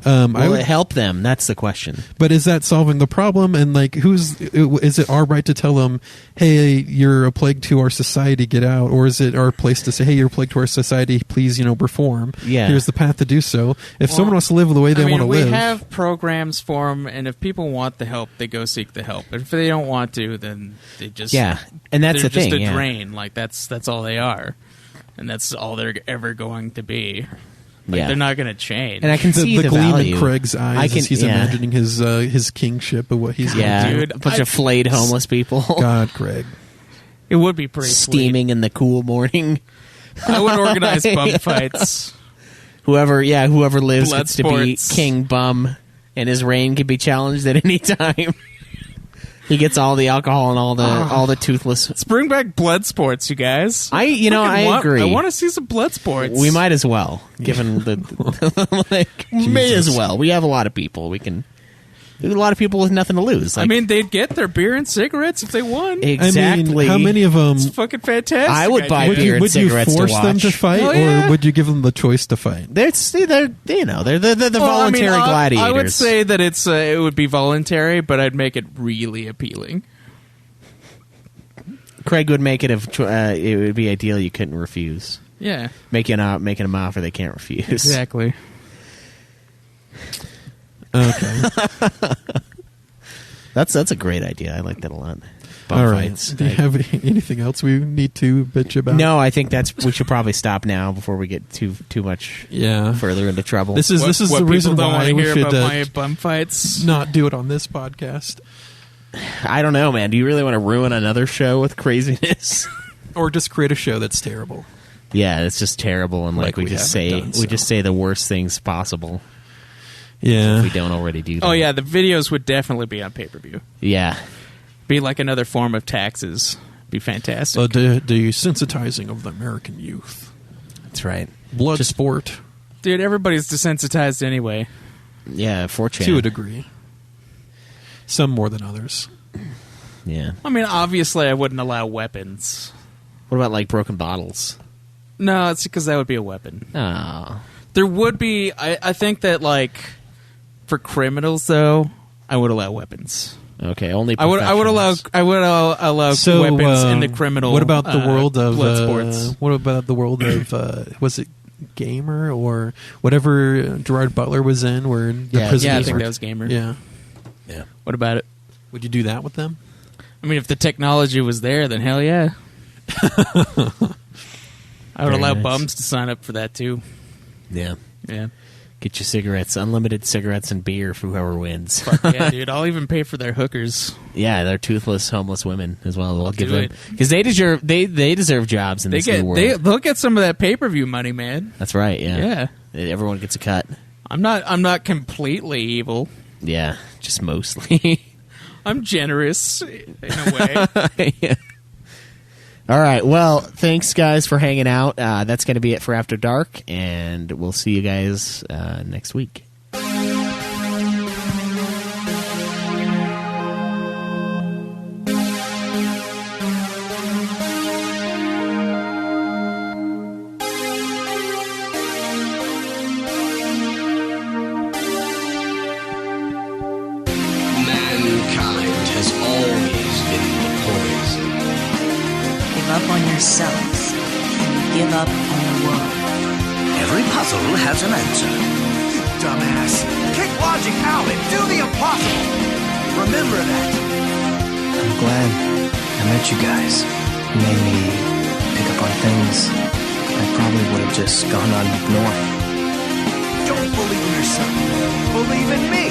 will it help them? That's the question. But is that solving the problem? And like, is it our right to tell them, hey, you're a plague to our society, get out? Or is it our place to say, hey, you're a plague to our society, please, reform? Yeah. Here's the path to do so. If someone wants to live the way they want to live. We have programs for them, and if people want the help, they go seek the help. If they don't want to, then they just and that's they're the thing. just a yeah. drain. Like that's all they are, and that's all they're ever going to be. Like, Yeah. they're not going to change. And I can see the the gleam value. in Craig's eyes as he's imagining his kingship of what he's Yeah, going to Dude, a bunch of flayed homeless people do. God, Craig. It would be pretty steaming in the cool morning. sweet. I would organize bum fights. Whoever lives Blood gets to be sports. King Bum, and his reign can be challenged at any time. He gets all the alcohol and all the toothless. Let's bring back blood sports, you guys. I Fucking agree. I want to see some blood sports. We might as well, given the may as well. We have a lot of people. There's a lot of people with nothing to lose. I mean, they'd get their beer and cigarettes if they won. exactly. I mean, how many of them? It's fucking fantastic. I would buy idea. beer and Would you cigarettes to force them to watch. fight, Oh, yeah. or would you give them the choice to fight? They're the Well, I mean, voluntary gladiators. I would say that it would be voluntary, but I'd make it really appealing. Craig would make it if it would be ideal you couldn't refuse. Yeah, Making an offer they can't refuse. exactly. Okay. That's a great idea. I like that a lot. Bum All right. fights. Do you have anything else we need to bitch about? No, I think we should probably stop now before we get too much Yeah. further into trouble. This is What the reason people don't why want to we hear should about my bum fights. not do it on this podcast, I don't know, man. Do you really want to ruin another show with craziness? or just create a show that's terrible. Yeah, it's just terrible, and Like we we just haven't say done we just so. say the worst things possible Yeah. if we don't already do that. Oh yeah, the videos would definitely be on pay-per-view. Yeah. Be like another form of taxes. Be fantastic. So the desensitizing of the American youth. That's right. Blood Just- sport Dude, everybody's desensitized anyway. Yeah, 4chan. to a degree. Some more than others. Yeah. I mean, obviously, I wouldn't allow weapons. What about like broken bottles? No, it's because that would be a weapon. Oh. There would be. I think that like for criminals though, I would allow weapons. Okay, only I would allow So weapons in the criminal. What about the world of blood sports? What about the world of was it Gamer or whatever Gerard Butler was in, where the Yeah, prisoners Yeah, I think were- that was Gamer. Yeah. Yeah. What about it? Would you do that with them? I mean, if the technology was there, then hell yeah. I would Very allow nice. bums to sign up for that too. Yeah. Yeah. Get your cigarettes, unlimited cigarettes and beer for whoever wins. Fuck yeah, dude. I'll even pay for their hookers. Yeah, they're toothless homeless women as well. We'll give do them it. because they deserve jobs in They this new get world. they'll get some of that pay-per-view money, man. That's right. Yeah. Everyone gets a cut. I'm not completely evil. Yeah, just mostly. I'm generous in a way. Yeah. All right. Well, thanks guys for hanging out. That's going to be it for After Dark, and we'll see you guys next week. Mankind has always been the poison. Give up on yourselves and give up on the world. Every puzzle has an answer. You dumbass. Kick logic out and do the impossible. Remember that. I'm glad I met you guys. You made me pick up on things I probably would have just gone on ignoring. Don't believe in yourself. Believe in me.